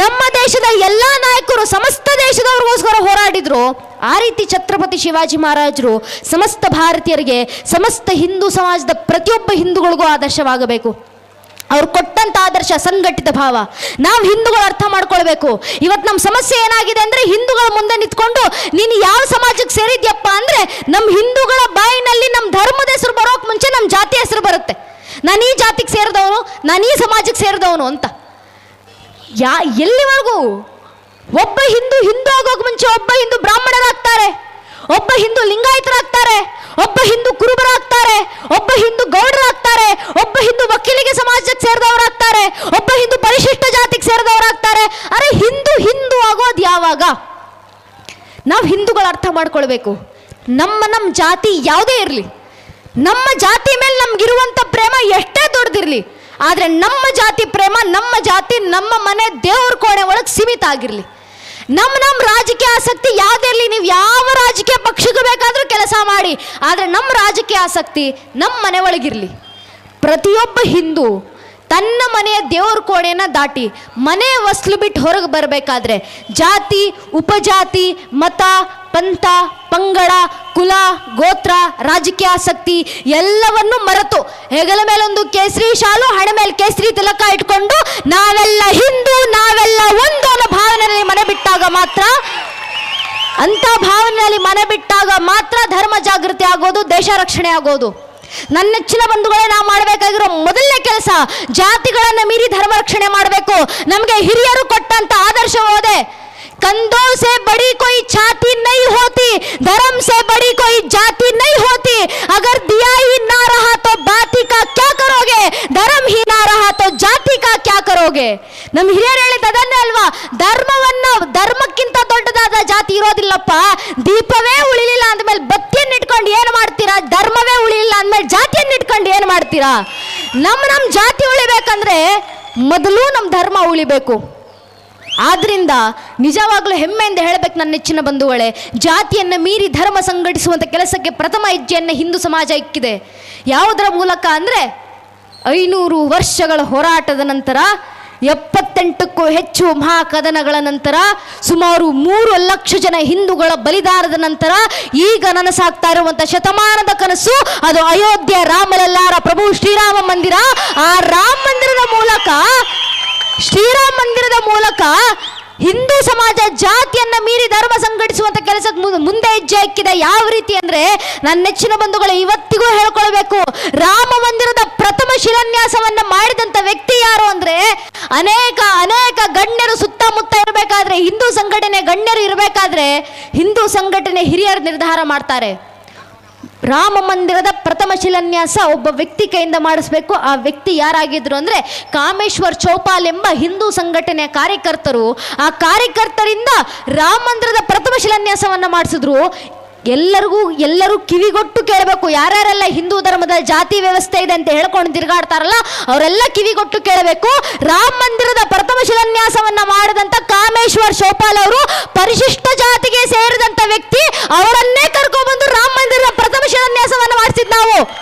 ನಮ್ಮ ದೇಶದ ಎಲ್ಲ ನಾಯಕರು ಸಮಸ್ತ ದೇಶದವ್ರಿಗೋಸ್ಕರ ಹೋರಾಡಿದ್ರು, ಆ ರೀತಿ ಛತ್ರಪತಿ ಶಿವಾಜಿ ಮಹಾರಾಜರು ಸಮಸ್ತ ಭಾರತೀಯರಿಗೆ, ಸಮಸ್ತ ಹಿಂದೂ ಸಮಾಜದ ಪ್ರತಿಯೊಬ್ಬ ಹಿಂದೂಗಳಿಗೂ ಆದರ್ಶವಾಗಬೇಕು. ಅವ್ರು ಕೊಟ್ಟಂತ ಆದರ್ಶ ಸಂಘಟಿತ ಭಾವ. ನಾವು ಹಿಂದೂಗಳು ಅರ್ಥ ಮಾಡ್ಕೊಳ್ಬೇಕು. ಇವತ್ತು ನಮ್ಮ ಸಮಸ್ಯೆ ಏನಾಗಿದೆ ಅಂದರೆ, ಹಿಂದೂಗಳ ಮುಂದೆ ನಿಂತ್ಕೊಂಡು ನೀನು ಯಾವ ಸಮಾಜಕ್ಕೆ ಸೇರಿದ್ಯಪ್ಪ ಅಂದರೆ, ನಮ್ಮ ಹಿಂದೂಗಳ ಬಾಯಿನಲ್ಲಿ ನಮ್ಮ ಧರ್ಮದ ಹೆಸರು ಬರೋಕೆ ಮುಂಚೆ ನಮ್ಮ ಜಾತಿ ಹೆಸರು ಬರುತ್ತೆ. ನಾನು ಈ ಜಾತಿಗೆ ಸೇರಿದವನು, ನಾನು ಈ ಸಮಾಜಕ್ಕೆ ಸೇರಿದವನು ಅಂತ. ಎಲ್ಲಿವರೆಗೂ ಒಬ್ಬ ಹಿಂದೂ ಆಗೋಕೆ ಮುಂಚೆ ಒಬ್ಬ ಹಿಂದೂ ಬ್ರಾಹ್ಮಣರಾಗ್ತಾರೆ, ಒಬ್ಬ ಹಿಂದೂ ಲಿಂಗಾಯತರಾಗ್ತಾರೆ, ಒಬ್ಬ ಹಿಂದೂ ಕುರುಬರಾಗ್ತಾರೆ, ಒಬ್ಬ ಹಿಂದೂ ಗೌಡರಾಗ್ತಾರೆ, ಒಬ್ಬ ಹಿಂದೂ ವಕೀಲಿಗೆ ಸಮಾಜಕ್ಕೆ ಸೇರಿದವರಾಗ್ತಾರೆ, ಒಬ್ಬ ಹಿಂದೂ ಪರಿಶಿಷ್ಟ ಜಾತಿಗೆ ಸೇರಿದವರಾಗ್ತಾರೆ. ಅರೆ ಹಿಂದೂ ಆಗೋದು ಯಾವಾಗ? ನಾವು ಹಿಂದೂಗಳು ಅರ್ಥ ಮಾಡ್ಕೊಳ್ಬೇಕು. ನಮ್ಮ ಜಾತಿ ಯಾವುದೇ ಇರಲಿ, ನಮ್ಮ ಜಾತಿ ಮೇಲೆ ನಮ್ಗಿರುವಂಥ ಪ್ರೇಮ ಎಷ್ಟೇ ದೊಡ್ಡದಿರಲಿ, ಆದರೆ ನಮ್ಮ ಜಾತಿ ಪ್ರೇಮ, ನಮ್ಮ ಜಾತಿ, ನಮ್ಮ ಮನೆ ದೇವ್ರ ಕೋಣೆ ಒಳಗೆ ಸೀಮಿತ ಆಗಿರಲಿ. ನಮ್ಮ ರಾಜಕೀಯ ಆಸಕ್ತಿ ಯಾವುದೇ ಇರಲಿ, ನೀವು ಯಾವ ರಾಜಕೀಯ ಪಕ್ಷಕ್ಕೆ ಬೇಕಾದರೂ ಕೆಲಸ ಮಾಡಿ, ಆದರೆ ನಮ್ಮ ರಾಜಕೀಯ ಆಸಕ್ತಿ ನಮ್ಮ ಮನೆ ಒಳಗಿರಲಿ. ಪ್ರತಿಯೊಬ್ಬ ಹಿಂದೂ ತನ್ನ ಮನೆಯ ದೇವ್ರ ಕೋಣೆಯನ್ನು ದಾಟಿ ಮನೆ ಹೊಸ್ಲು ಬಿಟ್ಟು ಹೊರಗೆ ಬರಬೇಕಾದ್ರೆ ಜಾತಿ, ಉಪಜಾತಿ, ಮತ, ಪಂಥ, ಪಂಗಡ, ಕುಲ, ಗೋತ್ರ, ರಾಜಕೀಯ ಆಸಕ್ತಿ ಎಲ್ಲವನ್ನೂ ಮರೆತು ಹೆಗಲ ಮೇಲೊಂದು ಕೇಸರಿ ಶಾಲು, ಹಣೆ ಮೇಲೆ ಕೇಸರಿ ತಿಲಕ ಇಟ್ಕೊಂಡು ನಾವೆಲ್ಲ ಹಿಂದೂ, ನಾವೆಲ್ಲ ಒಂದು ಅನ್ನೋ ಭಾವನೆಯಲ್ಲಿ ಮನೆ ಬಿಟ್ಟಾಗ ಮಾತ್ರ, ಅಂಥ ಭಾವನೆಯಲ್ಲಿ ಮನೆ ಬಿಟ್ಟಾಗ ಮಾತ್ರ ಧರ್ಮ ಜಾಗೃತಿ ಆಗೋದು, ದೇಶ ರಕ್ಷಣೆ ಆಗೋದು. ನನ್ನ ನೆಚ್ಚಿನ ಬಂಧುಗಳೇ, ನಾವು ಮಾಡಬೇಕಾಗಿರೋ ಮೊದಲನೇ ಕೆಲಸ ಜಾತಿಗಳನ್ನು ಮೀರಿ ಧರ್ಮ ರಕ್ಷಣೆ ಮಾಡಬೇಕು. ನಮಗೆ ಹಿರಿಯರು ಕೊಟ್ಟಂತ ಆದರ್ಶ ಹೋದೆ, कंधों से बड़ी कोई छाती नहीं होती, धर्म से बड़ी कोई जाति नहीं होती, अगर दिया ही ना रहा तो बाती का क्या करोगे, धर्म ही ना रहा तो जाति का क्या करोगे. ನಮ್ಮ ಹಿರಿಯರು ಹೇಳಿದ್ದನ್ನೇ ಅಲ್ವಾ, ಧರ್ಮಕ್ಕಿಂತ ದೊಡ್ಡದಾದ ಜಾತಿ ಇರೋದಿಲ್ಲಪ್ಪ. ದೀಪವೇ ಉಳಿಲಿಲ್ಲ ಅಂದಮೇಲೆ ಬತ್ತಿಯನ್ನು ಇಟ್ಕೊಂಡು ಏನು ಮಾಡ್ತೀರಾ? ಧರ್ಮವೇ ಉಳಿಲಿಲ್ಲ ಅಂದಮೇಲೆ ಜಾತಿಯನ್ನು ಇಟ್ಕೊಂಡು ಏನು ಮಾಡ್ತೀರಾ? ನಮ್ಮ ಜಾತಿ ಉಳಿಬೇಕಂದ್ರೆ ಮೊದಲು ನಮ್ಮ ಧರ್ಮ ಉಳಿಬೇಕು. ಆದ್ರಿಂದ ನಿಜವಾಗ್ಲೂ ಹೆಮ್ಮೆಯಿಂದ ಹೇಳಬೇಕು ನನ್ನ ನೆಚ್ಚಿನ ಬಂಧುಗಳೇ, ಜಾತಿಯನ್ನು ಮೀರಿ ಧರ್ಮ ಸಂಘಟಿಸುವಂಥ ಕೆಲಸಕ್ಕೆ ಪ್ರಥಮ ಹೆಜ್ಜೆಯನ್ನು ಹಿಂದೂ ಸಮಾಜ ಇಕ್ಕಿದೆ. ಯಾವುದರ ಮೂಲಕ ಅಂದರೆ 500 ವರ್ಷಗಳ ಹೋರಾಟದ ನಂತರ, 78ಕ್ಕೂ ಹೆಚ್ಚು ಮಹಾಕದನಗಳ ನಂತರ, ಸುಮಾರು 3 ಲಕ್ಷ ಜನ ಹಿಂದೂಗಳ ಬಲಿದಾನದ ನಂತರ ಈಗ ನನಸಾಗ್ತಾ ಇರುವಂಥ ಶತಮಾನದ ಕನಸು ಅದು ಅಯೋಧ್ಯೆ ರಾಮಲಲ್ಲಾರ ಪ್ರಭು ಶ್ರೀರಾಮ ಮಂದಿರ. ಆ ರಾಮ ಮಂದಿರದ ಮೂಲಕ, ಶ್ರೀರಾಮ ಮಂದಿರದ ಮೂಲಕ ಹಿಂದೂ ಸಮಾಜ ಜಾತಿಯನ್ನ ಮೀರಿ ಧರ್ಮ ಸಂಘಟಿಸುವಂತ ಕೆಲಸಕ್ಕೆ ಮುಂದೆ ಹೆಜ್ಜೆ ಹಾಕಿದೆ. ಯಾವ ರೀತಿ ಅಂದ್ರೆ, ನನ್ನ ನೆಚ್ಚಿನ ಬಂಧುಗಳೇ, ಇವತ್ತಿಗೂ ಹೇಳ್ಕೊಳ್ಬೇಕು, ರಾಮ ಮಂದಿರದ ಪ್ರಥಮ ಶಿಲಾನ್ಯಾಸವನ್ನ ಮಾಡಿದಂತ ವ್ಯಕ್ತಿ ಯಾರು ಅಂದ್ರೆ, ಅನೇಕ ಗಣ್ಯರು ಸುತ್ತಮುತ್ತ ಇರಬೇಕಾದ್ರೆ, ಹಿಂದೂ ಸಂಘಟನೆ ಗಣ್ಯರು ಇರಬೇಕಾದ್ರೆ ಹಿಂದೂ ಸಂಘಟನೆ ಹಿರಿಯರು ನಿರ್ಧಾರ ಮಾಡ್ತಾರೆ. ರಾಮ ಮಂದಿರದ ಪ್ರಥಮ ಶಿಲಾನ್ಯಾಸ ಒಬ್ಬ ವ್ಯಕ್ತಿ ಕೈಯಿಂದ ಮಾಡಿಸ್ಬೇಕು. ಆ ವ್ಯಕ್ತಿ ಯಾರಾಗಿದ್ರು ಅಂದರೆ ಕಾಮೇಶ್ವರ್ ಚೌಪಾಲ್ ಎಂಬ ಹಿಂದೂ ಸಂಘಟನೆಯ ಕಾರ್ಯಕರ್ತರು. ಆ ಕಾರ್ಯಕರ್ತರಿಂದ ರಾಮ ಮಂದಿರದ ಪ್ರಥಮ ಶಿಲಾನ್ಯಾಸವನ್ನು ಮಾಡಿಸಿದ್ರು. ಎಲ್ಲರೂ ಕಿವಿಗೊಟ್ಟು ಕೇಳಬೇಕು. ಯಾರ್ಯಾರೆಲ್ಲ ಹಿಂದೂ ಧರ್ಮದ ಜಾತಿ ವ್ಯವಸ್ಥೆ ಇದೆ ಅಂತ ಹೇಳ್ಕೊಂಡು ತಿರುಗಾಡ್ತಾರಲ್ಲ, ಅವರೆಲ್ಲ ಕಿವಿಗೊಟ್ಟು ಕೇಳಬೇಕು. ರಾಮ ಮಂದಿರದ ಪ್ರಥಮ ಶಿಲಾನ್ಯಾಸವನ್ನ ಮಾಡಿದಂತ ಕಾಮೇಶ್ವರ್ ಚೌಪಾಲ್ ಅವರು ಪರಿಶಿಷ್ಟ ಜಾತಿಗೆ ಸೇರಿದಂತ ವ್ಯಕ್ತಿ. ಅವರನ್ನೇ ಕರ್ಕೊಂಡ್ಬಂದು ರಾಮ ಮಂದಿರದ ಪ್ರಥಮ ಶಿಲಾನ್ಯಾಸವನ್ನ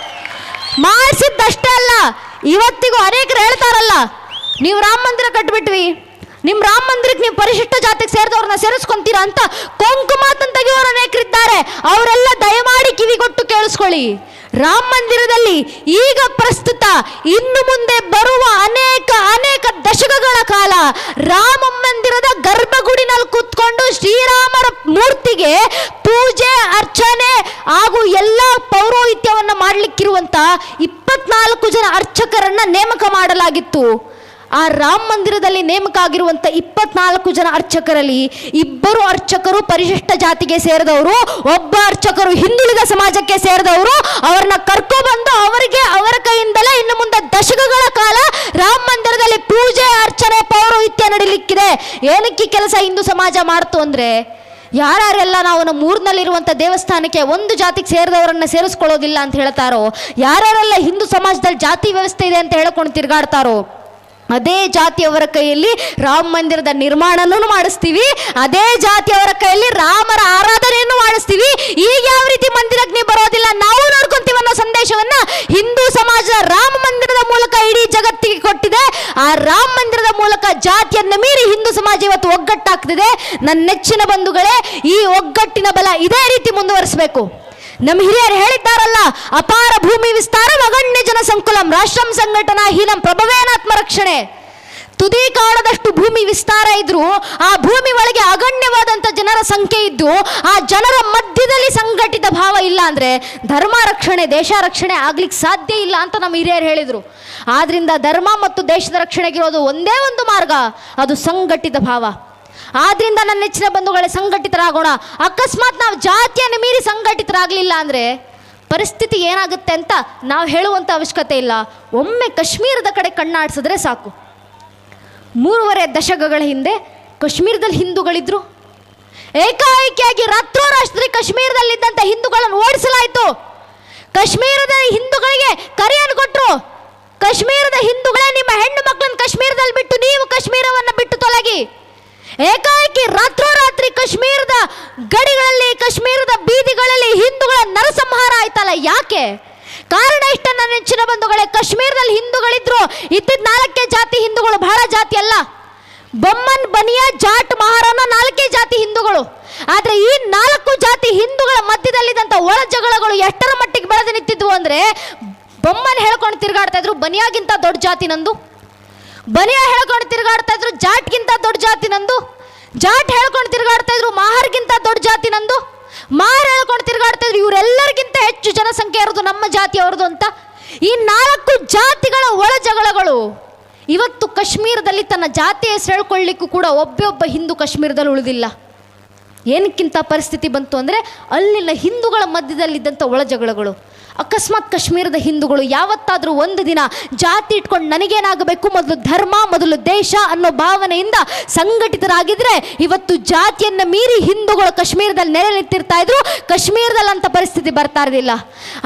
ಮಾಡಿಸಿದ್ದಷ್ಟೇ ಅಲ್ಲ, ಇವತ್ತಿಗೂ ಅನೇಕರು ಹೇಳ್ತಾರಲ್ಲ, ನೀವು ರಾಮ ಮಂದಿರ ಕಟ್ಬಿಟ್ವಿ, ನಿಮ್ಮ ರಾಮ ಮಂದಿರಕ್ಕೆ ನೀವು ಪರಿಶಿಷ್ಟ ಜಾತಿಗೆ ಸೇರಿದವ್ರನ್ನ ಸೇರಿಸ್ಕೊಂತೀರಾ ಅಂತ ಕೊಂಕು ಮಾತನ್ನು ತೆಗೆಯೋರು ಅನೇಕರಿದ್ದಾರೆ. ಅವರೆಲ್ಲ ದಯಮಾಡಿ ಕಿವಿಗೊಟ್ಟು ಕೇಳಿಸ್ಕೊಳ್ಳಿ. ರಾಮ ಮಂದಿರದಲ್ಲಿ ಈಗ ಪ್ರಸ್ತುತ ಇನ್ನು ಮುಂದೆ ಬರುವ ಅನೇಕ ದಶಕಗಳ ಕಾಲ ರಾಮ ಮಂದಿರದ ಗರ್ಭಗುಡಿನಲ್ಲಿ ಕೂತ್ಕೊಂಡು ಶ್ರೀರಾಮರ ಮೂರ್ತಿಗೆ ಪೂಜೆ ಅರ್ಚನೆ ಹಾಗೂ ಎಲ್ಲ ಪೌರೋಹಿತ್ಯವನ್ನು ಮಾಡಲಿಕ್ಕಿರುವಂತ 24 ಜನ ಅರ್ಚಕರನ್ನ ನೇಮಕ ಮಾಡಲಾಗಿತ್ತು. ಆ ರಾಮ ಮಂದಿರದಲ್ಲಿ ನೇಮಕ ಆಗಿರುವಂಥ 24 ಜನ ಅರ್ಚಕರಲ್ಲಿ 2 ಅರ್ಚಕರು ಪರಿಶಿಷ್ಟ ಜಾತಿಗೆ ಸೇರಿದವರು, ಒಬ್ಬ ಅರ್ಚಕರು ಹಿಂದುಳಿದ ಸಮಾಜಕ್ಕೆ ಸೇರಿದವರು. ಅವ್ರನ್ನ ಕರ್ಕೊಬಂದು ಅವರ ಕೈಯಿಂದಲೇ ಇನ್ನು ಮುಂದೆ ದಶಕಗಳ ಕಾಲ ರಾಮ ಮಂದಿರದಲ್ಲಿ ಪೂಜೆ, ಅರ್ಚನೆ, ಪೌರೋಹಿತ್ಯ ನಡೀಲಿಕ್ಕಿದೆ. ಏನಕ್ಕೆ ಕೆಲಸ ಹಿಂದೂ ಸಮಾಜ ಮಾಡ್ತು ಅಂದರೆ, ಯಾರ್ಯಾರೆಲ್ಲ ನಾವು ನಮ್ಮ ಊರಿನಲ್ಲಿರುವಂಥ ದೇವಸ್ಥಾನಕ್ಕೆ ಒಂದು ಜಾತಿಗೆ ಸೇರಿದವರನ್ನ ಸೇರಿಸ್ಕೊಳ್ಳೋದಿಲ್ಲ ಅಂತ ಹೇಳ್ತಾರೋ, ಯಾರ್ಯಾರೆಲ್ಲ ಹಿಂದೂ ಸಮಾಜದಲ್ಲಿ ಜಾತಿ ವ್ಯವಸ್ಥೆ ಇದೆ ಅಂತ ಹೇಳ್ಕೊಂಡು ತಿರುಗಾಡ್ತಾರೋ, ಅದೇ ಜಾತಿಯವರ ಕೈಯಲ್ಲಿ ರಾಮ ಮಂದಿರದ ನಿರ್ಮಾಣನೂ ಮಾಡಿಸ್ತೀವಿ, ಅದೇ ಜಾತಿಯವರ ಕೈಯಲ್ಲಿ ರಾಮರ ಆರಾಧನೆಯನ್ನು ಮಾಡಿಸ್ತೀವಿ. ಈಗ ಯಾವ ರೀತಿ ಮಂದಿರಕ್ಕೆ ನೀವು ಬರೋದಿಲ್ಲ, ನಾವು ನೋಡ್ಕೊಂತೀವಿ ಅನ್ನೋ ಸಂದೇಶವನ್ನ ಹಿಂದೂ ಸಮಾಜ ರಾಮ ಮಂದಿರದ ಮೂಲಕ ಇಡೀ ಜಗತ್ತಿಗೆ ಕೊಟ್ಟಿದೆ. ಆ ರಾಮ ಮಂದಿರದ ಮೂಲಕ ಜಾತಿಯನ್ನು ಮೀರಿ ಹಿಂದೂ ಸಮಾಜ ಇವತ್ತು ಒಗ್ಗಟ್ಟಾಗ್ತಿದೆ. ನನ್ನ ನೆಚ್ಚಿನ ಬಂಧುಗಳೇ, ಈ ಒಗ್ಗಟ್ಟಿನ ಬಲ ಇದೇ ರೀತಿ ಮುಂದುವರಿಸಬೇಕು. ನಮ್ಮ ಹಿರಿಯರು ಹೇಳಿದ್ದಾರಲ್ಲ, ಅಪಾರ ಭೂಮಿ ವಿಸ್ತಾರ ಅಗಣ್ಯ ಜನ ಸಂಕುಲಂ ರಾಷ್ಟ್ರಂ ಸಂಘಟನಾ ಹೀನಂ ಪ್ರಭವೇನಾತ್ಮ ರಕ್ಷಣೆ. ತುದಿ ಕಾಣದಷ್ಟು ಭೂಮಿ ವಿಸ್ತಾರ ಇದ್ರು ಆ ಭೂಮಿ ಒಳಗೆ ಅಗಣ್ಯವಾದಂಥ ಜನರ ಸಂಖ್ಯೆ ಇದ್ದು ಆ ಜನರ ಮಧ್ಯದಲ್ಲಿ ಸಂಘಟಿತ ಭಾವ ಇಲ್ಲ ಅಂದರೆ ಧರ್ಮ ರಕ್ಷಣೆ, ದೇಶ ರಕ್ಷಣೆ ಆಗ್ಲಿಕ್ಕೆ ಸಾಧ್ಯ ಇಲ್ಲ ಅಂತ ನಮ್ಮ ಹಿರಿಯರು ಹೇಳಿದರು. ಆದ್ರಿಂದ ಧರ್ಮ ಮತ್ತು ದೇಶದ ರಕ್ಷಣೆಗಿರೋದು ಒಂದೇ ಒಂದು ಮಾರ್ಗ, ಅದು ಸಂಘಟಿತ ಭಾವ. ಆದ್ರಿಂದ ನನ್ನ ನೆಚ್ಚಿನ ಬಂಧುಗಳೇ, ಸಂಘಟಿತರಾಗೋಣ. ಅಕಸ್ಮಾತ್ ನಾವು ಜಾತಿಯನ್ನು ಮೀರಿ ಸಂಘಟಿತರಾಗಲಿಲ್ಲ ಅಂದರೆ ಪರಿಸ್ಥಿತಿ ಏನಾಗುತ್ತೆ ಅಂತ ನಾವು ಹೇಳುವಂಥ ಅವಶ್ಯಕತೆ ಇಲ್ಲ. ಒಮ್ಮೆ ಕಾಶ್ಮೀರದ ಕಡೆ ಕಣ್ಣಾಡಿಸಿದ್ರೆ ಸಾಕು. 3.5 ದಶಕಗಳ ಹಿಂದೆ ಕಾಶ್ಮೀರದಲ್ಲಿ ಹಿಂದೂಗಳಿದ್ರು. ಏಕಾಏಕಿಯಾಗಿ ರಾತ್ರೋರಾತ್ರಿ ಕಾಶ್ಮೀರದಲ್ಲಿದ್ದಂಥ ಹಿಂದೂಗಳನ್ನು ಓಡಿಸಲಾಯಿತು. ಕಾಶ್ಮೀರದ ಹಿಂದೂಗಳಿಗೆ ಕರೆಯನ್ನು ಕೊಟ್ಟರು. ಕಾಶ್ಮೀರದ ಹಿಂದೂಗಳೇ, ನಿಮ್ಮ ಹೆಣ್ಣು ಮಕ್ಕಳನ್ನು ಕಾಶ್ಮೀರದಲ್ಲಿ ಬಿಟ್ಟು ನೀವು ಕಾಶ್ಮೀರವನ್ನು ಬಿಟ್ಟು ತೊಲಗಿ. ಏಕಾಏಕಿ ರಾತ್ರೋರಾತ್ರಿ ಕಾಶ್ಮೀರದ ಗಡಿಗಳಲ್ಲಿ, ಕಾಶ್ಮೀರದ ಬೀದಿಗಳಲ್ಲಿ ಹಿಂದೂಗಳ ನರಸಂಹಾರ ಆಯ್ತಲ್ಲ. ಯಾಕೆ? ಕಾರಣ ಇಷ್ಟ ನನ್ನ ನೆಚ್ಚಿನ ಬಂಧುಗಳೇ, ಕಾಶ್ಮೀರದಲ್ಲಿ ಹಿಂದೂಗಳಿದ್ರು. ಇದ್ದಿದ್ದ 4 ಜಾತಿ ಹಿಂದೂಗಳು, ಬಹಳ ಜಾತಿ ಅಲ್ಲ. ಬಮ್ಮನ್, ಬನಿಯಾ, ಜಾಟ್, ಮಹಾರಾನ 4 ಜಾತಿ ಹಿಂದೂಗಳು. ಆದರೆ ಈ 4 ಜಾತಿ ಹಿಂದೂಗಳ ಮಧ್ಯದಲ್ಲಿದ್ದಂಥ ಒಳ ಜಗಳಗಳು ಎಷ್ಟರ ಮಟ್ಟಿಗೆ ಬೆಳೆದು ನಿಂತಿದ್ವು ಅಂದರೆ, ಬೊಮ್ಮನ್ ಹೇಳ್ಕೊಂಡು ತಿರುಗಾಡ್ತಾ ಇದ್ರು ಬನಿಯಾಗಿಂತ ದೊಡ್ಡ ಜಾತಿ ನಂದು, ಬನಿಯಾ ಹೇಳ್ಕೊಂಡು ತಿರುಗಾಡ್ತಾ ಇದ್ರು ಜಾಟ್ಗಿಂತ ದೊಡ್ಡ ಜಾತಿ ನಂದು, ಜಾಟ್ ಹೇಳ್ಕೊಂಡು ತಿರುಗಾಡ್ತಾ ಇದ್ರು ಮಾಹರ್ಗಿಂತ ದೊಡ್ಡ ಜಾತಿ ನಂದು, ಮಾರ್ ಹೇಳ್ಕೊಂಡು ತಿರುಗಾಡ್ತಾ ಇದ್ರು ಇವರೆಲ್ಲರಿಗಿಂತ ಹೆಚ್ಚು ಜನಸಂಖ್ಯೆ ಇರೋದು ನಮ್ಮ ಜಾತಿಯವ್ರದ್ದು ಅಂತ. ಈ 4 ಜಾತಿಗಳ ಒಳ ಜಗಳಗಳು ಇವತ್ತು ಕಾಶ್ಮೀರದಲ್ಲಿ ತನ್ನ ಜಾತಿ ಹೆಸರು ಹೇಳ್ಕೊಳ್ಳಿಕ್ಕೂ ಕೂಡ ಒಬ್ಬೊಬ್ಬ ಹಿಂದೂ ಕಾಶ್ಮೀರದಲ್ಲಿ ಉಳಿದಿಲ್ಲ. ಏನಕ್ಕಿಂತ ಪರಿಸ್ಥಿತಿ ಬಂತು ಅಂದರೆ, ಅಲ್ಲಿನ ಹಿಂದೂಗಳ ಮಧ್ಯದಲ್ಲಿದ್ದಂಥ ಒಳ ಜಗಳಗಳು. ಅಕಸ್ಮಾತ್ ಕಾಶ್ಮೀರದ ಹಿಂದೂಗಳು ಯಾವತ್ತಾದರೂ ಒಂದು ದಿನ ಜಾತಿ ಇಟ್ಕೊಂಡು ನನಗೇನಾಗಬೇಕು, ಮೊದಲು ಧರ್ಮ, ಮೊದಲು ದೇಶ ಅನ್ನೋ ಭಾವನೆಯಿಂದ ಸಂಘಟಿತರಾಗಿದ್ದರೆ ಇವತ್ತು ಜಾತಿಯನ್ನು ಮೀರಿ ಹಿಂದೂಗಳು ಕಾಶ್ಮೀರದಲ್ಲಿ ನೆಲೆ ನಿಂತಿರ್ತಾ ಇದ್ರು. ಕಾಶ್ಮೀರದಲ್ಲಿ ಅಂಥ ಪರಿಸ್ಥಿತಿ ಬರ್ತಾ ಇರಲಿಲ್ಲ.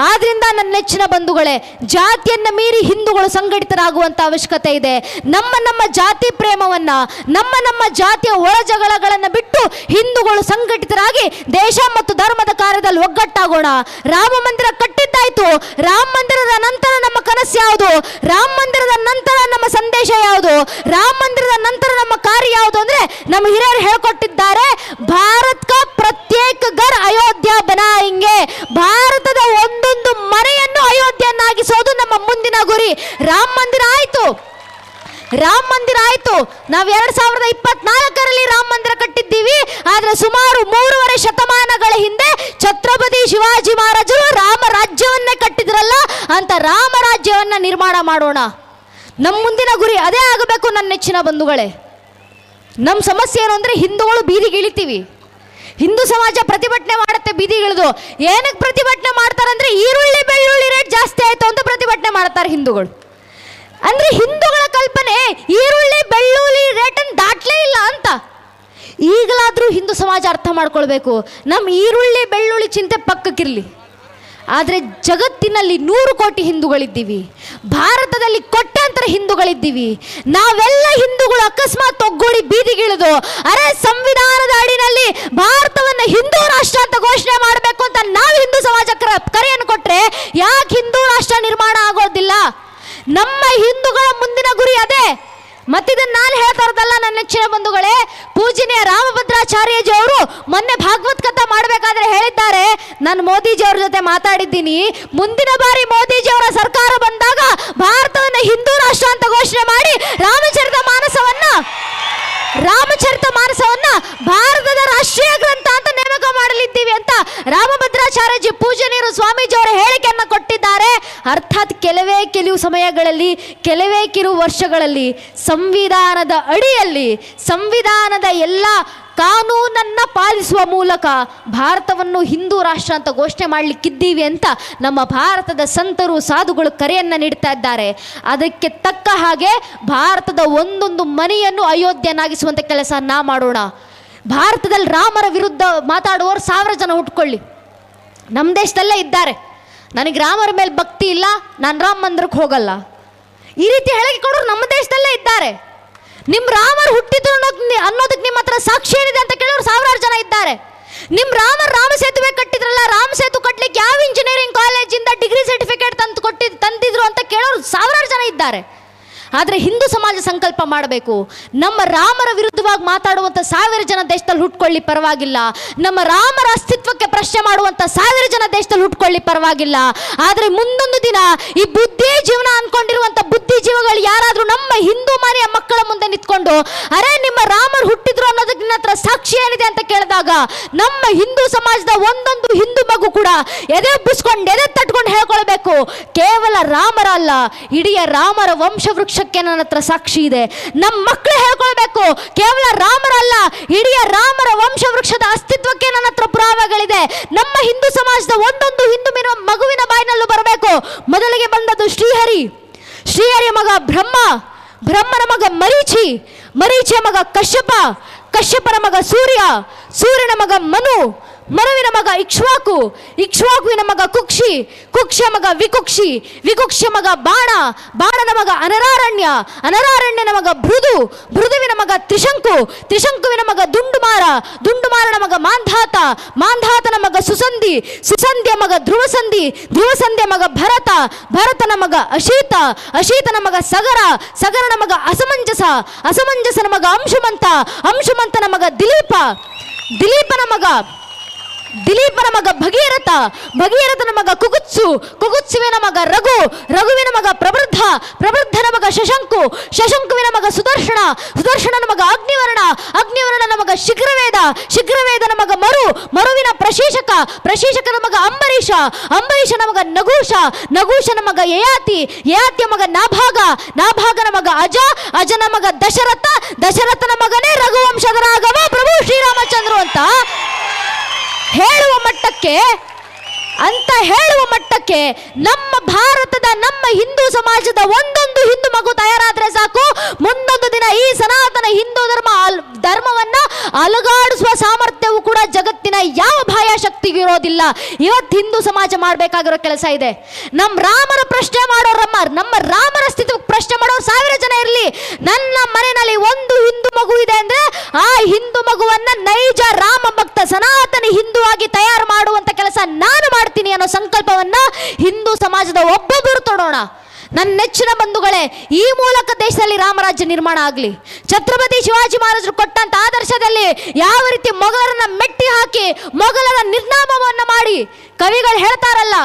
ಆದ್ರಿಂದ ನನ್ನ ನೆಚ್ಚಿನ ಬಂಧುಗಳೇ, ಜಾತಿಯನ್ನು ಮೀರಿ ಹಿಂದೂಗಳು ಸಂಘಟಿತರಾಗುವಂಥ ಅವಶ್ಯಕತೆ ಇದೆ. ನಮ್ಮ ಜಾತಿ ಪ್ರೇಮವನ್ನು, ನಮ್ಮ ಜಾತಿಯ ಒಳ ಜಗಳಗಳನ್ನು ಬಿಟ್ಟು ಹಿಂದೂಗಳು ಸಂಘಟಿತರಾಗಿ ದೇಶ ಮತ್ತು ಧರ್ಮದ ಕಾರ್ಯದಲ್ಲಿ ಒಗ್ಗಟ್ಟಾಗೋಣ. ರಾಮ ಮಂದಿರ ಕಟ್ಟಿದ್ದಾಯಿತು. ರಾಮ ಮಂದಿರದ ನಂತರ ನಮ್ಮ ಕನಸು ಯಾವುದು? ರಾಮ ಮಂದಿರದ ನಂತರ ನಮ್ಮ ಸಂದೇಶ ಯಾವುದು? ರಾಮ ಮಂದಿರದ ನಂತರ ನಮ್ಮ ಕಾರ್ಯ ಯಾವುದು ಅಂದರೆ, ನಮ್ಮ ಹಿರಿಯರು ಹೇಳ್ಕೊಟ್ಟಿದ್ದಾರೆ, ಭಾರತ್ ಕಾ ಪ್ರತ್ಯೇಕ ಘರ್ ಅಯೋಧ್ಯ ಬನಾಯೆಂಗೆ. ಭಾರತದ ಒಂದೊಂದು ಮನೆಯನ್ನು ಅಯೋಧ್ಯೆಯನ್ನಾಗಿಸೋದು ನಮ್ಮ ಮುಂದಿನ ಗುರಿ. ರಾಮ ಮಂದಿರ ಆಯಿತು, ರಾಮ ಮಂದಿರ ಆಯಿತು. ನಾವು 2024ರಲ್ಲಿ ರಾಮ ಮಂದಿರ ಕಟ್ಟಿದ್ದೀವಿ. ಆದರೆ ಸುಮಾರು 3.5 ಶತಮಾನಗಳ ಹಿಂದೆ ಛತ್ರಪತಿ ಶಿವಾಜಿ ಮಹಾರಾಜರು ರಾಮ ರಾಜ್ಯವನ್ನೇ ಕಟ್ಟಿದ್ರಲ್ಲ, ಅಂತ ರಾಮ ರಾಜ್ಯವನ್ನ ನಿರ್ಮಾಣ ಮಾಡೋಣ. ನಮ್ಮ ಮುಂದಿನ ಗುರಿ ಅದೇ ಆಗಬೇಕು ನನ್ನ ನೆಚ್ಚಿನ ಬಂಧುಗಳೇ. ನಮ್ಮ ಸಮಸ್ಯೆ ಏನು ಅಂದರೆ, ಹಿಂದೂಗಳು ಬೀದಿಗೆ ಇಳಿತೀವಿ, ಹಿಂದೂ ಸಮಾಜ ಪ್ರತಿಭಟನೆ ಮಾಡುತ್ತೆ ಬೀದಿಗಿಳಿದು. ಏನಕ್ಕೆ ಪ್ರತಿಭಟನೆ ಮಾಡ್ತಾರಂದ್ರೆ, ಈರುಳ್ಳಿ ಬೆಳ್ಳುಳ್ಳಿ ರೇಟ್ ಜಾಸ್ತಿ ಆಯಿತು ಅಂತ ಪ್ರತಿಭಟನೆ ಮಾಡ್ತಾರೆ ಹಿಂದೂಗಳು. ಅಂದರೆ ಹಿಂದೂಗಳ ಕಲ್ಪನೆ ಈರುಳ್ಳಿ ಬೆಳ್ಳುಳ್ಳಿ ರೇಟನ್ನು ದಾಟ್ಲೇ ಇಲ್ಲ ಅಂತ. ಈಗಲಾದರೂ ಹಿಂದೂ ಸಮಾಜ ಅರ್ಥ ಮಾಡ್ಕೊಳ್ಬೇಕು, ನಮ್ಮ ಈರುಳ್ಳಿ ಬೆಳ್ಳುಳ್ಳಿ ಚಿಂತೆ ಪಕ್ಕಕ್ಕಿರಲಿ. ಆದರೆ ಜಗತ್ತಿನಲ್ಲಿ 100 ಕೋಟಿ ಹಿಂದೂಗಳಿದ್ದೀವಿ, ಭಾರತದಲ್ಲಿ ಕೋಟ್ಯಾಂತರ ಹಿಂದೂಗಳಿದ್ದೀವಿ. ನಾವೆಲ್ಲ ಹಿಂದೂಗಳು ಅಕಸ್ಮಾತ್ ಒಗ್ಗೂಡಿ ಬೀದಿಗಿಳಿದು, ಅರೆ ಸಂವಿಧಾನದ ಅಡಿನಲ್ಲಿ ಭಾರತವನ್ನು ಹಿಂದೂ ರಾಷ್ಟ್ರ ಅಂತ ಘೋಷಣೆ ಮಾಡಬೇಕು ಅಂತ ನಾವು ಹಿಂದೂ ಸಮಾಜಕ್ಕೆ ಕರೆಯನ್ನು ಕೊಟ್ಟರೆ ಯಾಕೆ ಹಿಂದೂ ರಾಷ್ಟ್ರ ನಿರ್ಮಾಣ ಆಗೋದಿಲ್ಲ? ನಮ್ಮ ಹಿಂದೂಗಳ ಮುಂದಿನ ಗುರಿ ಅದೇ. ಮತ್ತಿದನ್ನು ನಾನು ಹೇಳ್ತಾ ಇರೋದಲ್ಲ ನನ್ನ ನೆಚ್ಚಿನ ಬಂಧುಗಳೇ, ಪೂಜನೀಯ ರಾಮಭದ್ರಾಚಾರ್ಯಜಿ ಅವರು ಮೊನ್ನೆ ಭಾಗವತ್ ಕಥಾ ಮಾಡಬೇಕಾದ್ರೆ ಹೇಳಿದ್ದಾರೆ, ನಾನು ಮೋದಿಜಿ ಅವ್ರ ಜೊತೆ ಮಾತಾಡಿದ್ದೀನಿ, ಮುಂದಿನ ಬಾರಿ ಮೋದಿಜಿ ಅವರ ಸರ್ಕಾರ ಬಂದಾಗ ಭಾರತವನ್ನು ಹಿಂದೂ ರಾಷ್ಟ್ರ ಅಂತ ಘೋಷಣೆ ಮಾಡಿ ರಾಮಚರಿತ ಮಾನಸವನ್ನ ಭಾರತದ ರಾಷ್ಟ್ರೀಯ ಗ್ರಂಥ ಅಂತ ನೇಮಕ ಮಾಡಲಿದ್ದೀವಿ ಅಂತ ರಾಮಭದ್ರಾಚಾರ್ಯಜಿ ಪೂಜನೀಯರು ಸ್ವಾಮೀಜಿ ಅವರ ಹೇಳಿಕೆಯನ್ನು ಕೊಟ್ಟಿದ್ದಾರೆ. ಅರ್ಥಾತ್ ಕೆಲವು ಸಮಯಗಳಲ್ಲಿ, ಕೆಲವು ವರ್ಷಗಳಲ್ಲಿ ಸಂವಿಧಾನದ ಅಡಿಯಲ್ಲಿ ಸಂವಿಧಾನದ ಎಲ್ಲ ಕಾನೂನನ್ನು ಪಾಲಿಸುವ ಮೂಲಕ ಭಾರತವನ್ನು ಹಿಂದೂ ರಾಷ್ಟ್ರ ಅಂತ ಘೋಷಣೆ ಮಾಡಲಿಕ್ಕಿದ್ದೀವಿ ಅಂತ ನಮ್ಮ ಭಾರತದ ಸಂತರು ಸಾಧುಗಳು ಕರೆಯನ್ನು ನೀಡ್ತಾ ಇದ್ದಾರೆ. ಅದಕ್ಕೆ ತಕ್ಕ ಹಾಗೆ ಭಾರತದ ಒಂದೊಂದು ಮನೆಯನ್ನು ಅಯೋಧ್ಯೆಯನ್ನಾಗಿಸುವಂಥ ಕೆಲಸ ಮಾಡೋಣ. ಭಾರತದಲ್ಲಿ ರಾಮರ ವಿರುದ್ಧ ಮಾತಾಡುವವರು 1000 ಜನ ಹುಟ್ಕೊಳ್ಳಿ, ನಮ್ಮ ದೇಶದಲ್ಲೇ ಇದ್ದಾರೆ. ನನಗೆ ರಾಮರ ಮೇಲೆ ಭಕ್ತಿ ಇಲ್ಲ, ನಾನು ರಾಮ ಮಂದಿರಕ್ಕೆ ಹೋಗಲ್ಲ, ಈ ರೀತಿ ಹೇಳಿಕೆ ಕೊಡೋರು ನಮ್ಮ ದೇಶದಲ್ಲೇ ಇದ್ದಾರೆ. ನಿಮ್ಮ ರಾಮರು ಹುಟ್ಟಿದ್ರು ಅನ್ನೋದಕ್ಕೆ ನಿಮ್ಮ ಹತ್ರ ಸಾಕ್ಷಿ ಏನಿದೆ ಅಂತ ಕೇಳೋರು 1000 ಜನ ಇದ್ದಾರೆ. ನಿಮ್ಮ ರಾಮ ಸೇತುವೆ ಕಟ್ಟಿದ್ರಲ್ಲ, ರಾಮ ಸೇತು ಕಟ್ಟಲಿಕ್ಕೆ ಯಾವ ಇಂಜಿನಿಯರಿಂಗ್ ಕಾಲೇಜಿಂದ ಡಿಗ್ರಿ ಸರ್ಟಿಫಿಕೇಟ್ ತಂದಿದ್ರು ಅಂತ ಕೇಳೋರು 1000 ಜನ ಇದ್ದಾರೆ. ಆದರೆ ಹಿಂದೂ ಸಮಾಜ ಸಂಕಲ್ಪ ಮಾಡಬೇಕು, ನಮ್ಮ ರಾಮರ ವಿರುದ್ಧವಾಗಿ ಮಾತಾಡುವಂಥ 1000 ಜನ ದೇಶದಲ್ಲಿ ಹುಟ್ಕೊಳ್ಳಿ ಪರವಾಗಿಲ್ಲ, ನಮ್ಮ ರಾಮರ ಅಸ್ತಿತ್ವಕ್ಕೆ ಪ್ರಶ್ನೆ ಮಾಡುವಂಥ 1000 ಜನ ದೇಶದಲ್ಲಿ ಹುಟ್ಕೊಳ್ಳಿ ಪರವಾಗಿಲ್ಲ. ಆದರೆ ಮುಂದೊಂದು ದಿನ ಈ ಬುದ್ಧಿ ಜೀವನ ಅನ್ಕೊಂಡಿರುವಂಥ ಬುದ್ಧಿಜೀವಿಗಳು ಯಾರಾದರೂ ನಮ್ಮ ಹಿಂದೂ ಮನೆಯ ಮಕ್ಕಳ ಮುಂದೆ ನಿಂತ್ಕೊಂಡು ಅರೆ ನಿಮ್ಮ ರಾಮರು ಹುಟ್ಟಿದ್ರು ಅನ್ನೋದಕ್ಕೆ ನಿನ್ನ ಹತ್ರ ಸಾಕ್ಷಿ ಏನಿದೆ ಅಂತ ಕೇಳಿದಾಗ ನಮ್ಮ ಹಿಂದೂ ಸಮಾಜದ ಒಂದೊಂದು ಹಿಂದೂ ಮಗು ಕೂಡ ಎದೆ ತಟ್ಕೊಂಡು ಹೇಳ್ಕೊಳ್ಬೇಕು, ಕೇವಲ ರಾಮರ ಅಲ್ಲ, ಇಡೀ ರಾಮರ ವಂಶವೃಕ್ಷ ನನ್ನ ಹತ್ರ ಸಾಕ್ಷಿ ಇದೆ. ನಮ್ಮ ಮಕ್ಕಳು ಹೇಳ್ಕೊಳ್ಬೇಕು, ಕೇವಲ ರಾಮರ ಅಲ್ಲ, ಇಡೀ ರಾಮರ ವಂಶವೃಕ್ಷದ ಅಸ್ತಿತ್ವಕ್ಕೆ ನನ್ನ ಹತ್ರ ಪುರಾವೆಗಳಿದೆ. ನಮ್ಮ ಹಿಂದೂ ಸಮಾಜದ ಒಂದೊಂದು ಹಿಂದೂ ಮಗುವಿನ ಬಾಯಿನಲ್ಲೂ ಬರಬೇಕು. ಮೊದಲಿಗೆ ಬಂದದ್ದು ಶ್ರೀಹರಿಯ ಮಗ ಬ್ರಹ್ಮನ ಮಗ ಮರೀಚಿಯ ಮಗ ಕಶ್ಯಪನ ಮಗ ಸೂರ್ಯನ ಮಗ ಮನುವಿನ ಮಗ ಇಕ್ಷ್ವಾಕುವಿನ ಮಗ ಕುಕ್ಷಿಯ ಮಗ ವಿಕುಕ್ಷಿಯ ಮಗ ಬಾಣನ ಮಗ ಅನರಾರಣ್ಯನ ಮಗ ಭೃದುವಿನ ಮಗ ತ್ರಿಶಂಕುವಿನ ಮಗ ದುಂಡುಮಾರನ ಮಗ ಮಾಂಧಾತನ ಮಗ ಸುಸಂಧಿಯ ಮಗ ಧ್ರುವಸಂಧಿಯ ಮಗ ಭರತನ ಮಗ ಅಶೀತನ ಮಗ ಸಗರನ ಮಗ ಅಸಮಂಜಸನ ಮಗ ಅಂಶುಮಂತನ ಮಗ ದಿಲೀಪನ ಮಗ ಭಗೀರಥನ ಮಗ ಕುಗುತ್ಸುವಿನ ಮಗ ರಘುವಿನ ಮಗ ಪ್ರವೃದ್ಧನ ಮಗ ಶಶಂಕುವಿನ ಮಗ ಸುದರ್ಶನನ ಮಗ ಅಗ್ನಿವರ್ಣನ ಮಗ ಶಿಗ್ರವೇದನ ಮಗ ಮರುವಿನ ಪ್ರಶೀಷಕನ ಮಗ ಅಂಬರೀಷನ ಮಗ ನಗೂಷನ ಮಗ ಯಯಾತಿಯ ಮಗ ನಾಭಾಗನ ಮಗ ಅಜನ ಮಗ ದಶರಥನ ಮಗನೇ ರಘುವಂಶದ ರಾಘವ ಪ್ರಭು ಶ್ರೀರಾಮಚಂದ್ರ ಅಂತ ಹೇಳುವ ಮಟ್ಟಕ್ಕೆ ನಮ್ಮ ಭಾರತದ ನಮ್ಮ ಹಿಂದೂ ಸಮಾಜದ ಒಂದೊಂದು ಹಿಂದೂ ಮಗು ತಯಾರಾದ್ರೆ ಸಾಕು, ಮುಂದೊಂದು ದಿನ ಈ ಸನಾತನ ಹಿಂದೂ ಧರ್ಮವನ್ನ ಅಲುಗಾಡಿಸುವ ಸಾಮರ್ಥ್ಯವು ಕೂಡ ಜಗತ್ತಿನ ಯಾವ ಬಾಹ್ಯ ಶಕ್ತಿಗೂ ಇರೋದಿಲ್ಲ. ಇವತ್ತು ಹಿಂದೂ ಸಮಾಜ ಮಾಡಬೇಕಾಗಿರೋ ಕೆಲಸ ಇದೆ. ನಮ್ಮ ರಾಮರ ಪ್ರಶ್ನೆ ಮಾಡೋರು, ನಮ್ಮ ರಾಮರ ಅಸ್ತಿತ್ವಕ್ಕೆ ಪ್ರಶ್ನೆ ಮಾಡೋರು 1000 ಜನ ಇರಲಿ, ನನ್ನ ಮನೆಯಲ್ಲಿ ಒಂದು ಹಿಂದೂ ಮಗು ಇದೆ ಅಂದ್ರೆ ಆ ಹಿಂದೂ ಮಗುವನ್ನ ನೈಜ ರಾಮ ಭಕ್ತ ಸನಾತನ ಹಿಂದೂ ಆಗಿ ತಯಾರು ಮಾಡುವಂತ ಕೆಲಸ ನಾನು ಮಾಡ್ತೀನಿ ಅನ್ನೋ ಸಂಕಲ್ಪವನ್ನ ಹಿಂದೂ ಸಮಾಜದ ಒಬ್ಬೊಬ್ಬರು ತೊಡೋಣ. ನನ್ನ ನೆಚ್ಚಿನ ಬಂಧುಗಳೇ, ಈ ಮೂಲಕ ದೇಶದಲ್ಲಿ ರಾಮರಾಜ್ಯ ನಿರ್ಮಾಣ ಆಗಲಿ. ಛತ್ರಪತಿ ಶಿವಾಜಿ ಮಹಾರಾಜರು ಕೊಟ್ಟಂತ ಆದರ್ಶದಲ್ಲಿ ಯಾವ ರೀತಿ ಮೊಘಲರನ್ನ ಮೆಟ್ಟಿ ಹಾಕಿ ಮೊಘಲರ ನಿರ್ನಾಮವನ್ನ ಮಾಡಿ ಕವಿಗಳು ಹೇಳ್ತಾರಲ್ಲ,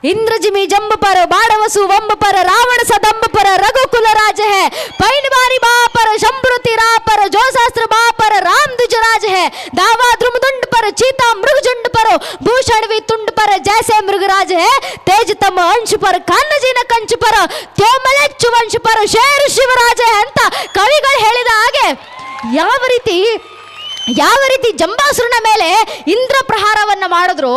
इंद्रजिमी जंब पर बाड़वसु वंब पर रावण सदंब पर रघुकुल राज है पैन बारी बा पर शंभृति रा पर जो शास्त्र बा पर राम द्विज राज है दावा द्रुमदुंड पर चीता मृगझुंड पर भूषण भी तुंड पर जैसे मृगराज है तेज तम अंश पर कान्नजीನ कंच पर त्योमलेच्चु वंश पर शेर शिवराज है ಅಂತ ಕವಿಗಳು ಹೇಳಿದ ಹಾಗೆ ಯಾವ ರೀತಿ ಜಂಬಾಸುರನ ಮೇಲೆ ಇಂದ್ರ ಪ್ರಹಾರವನ್ನ ಮಾಡಿದ್ರು,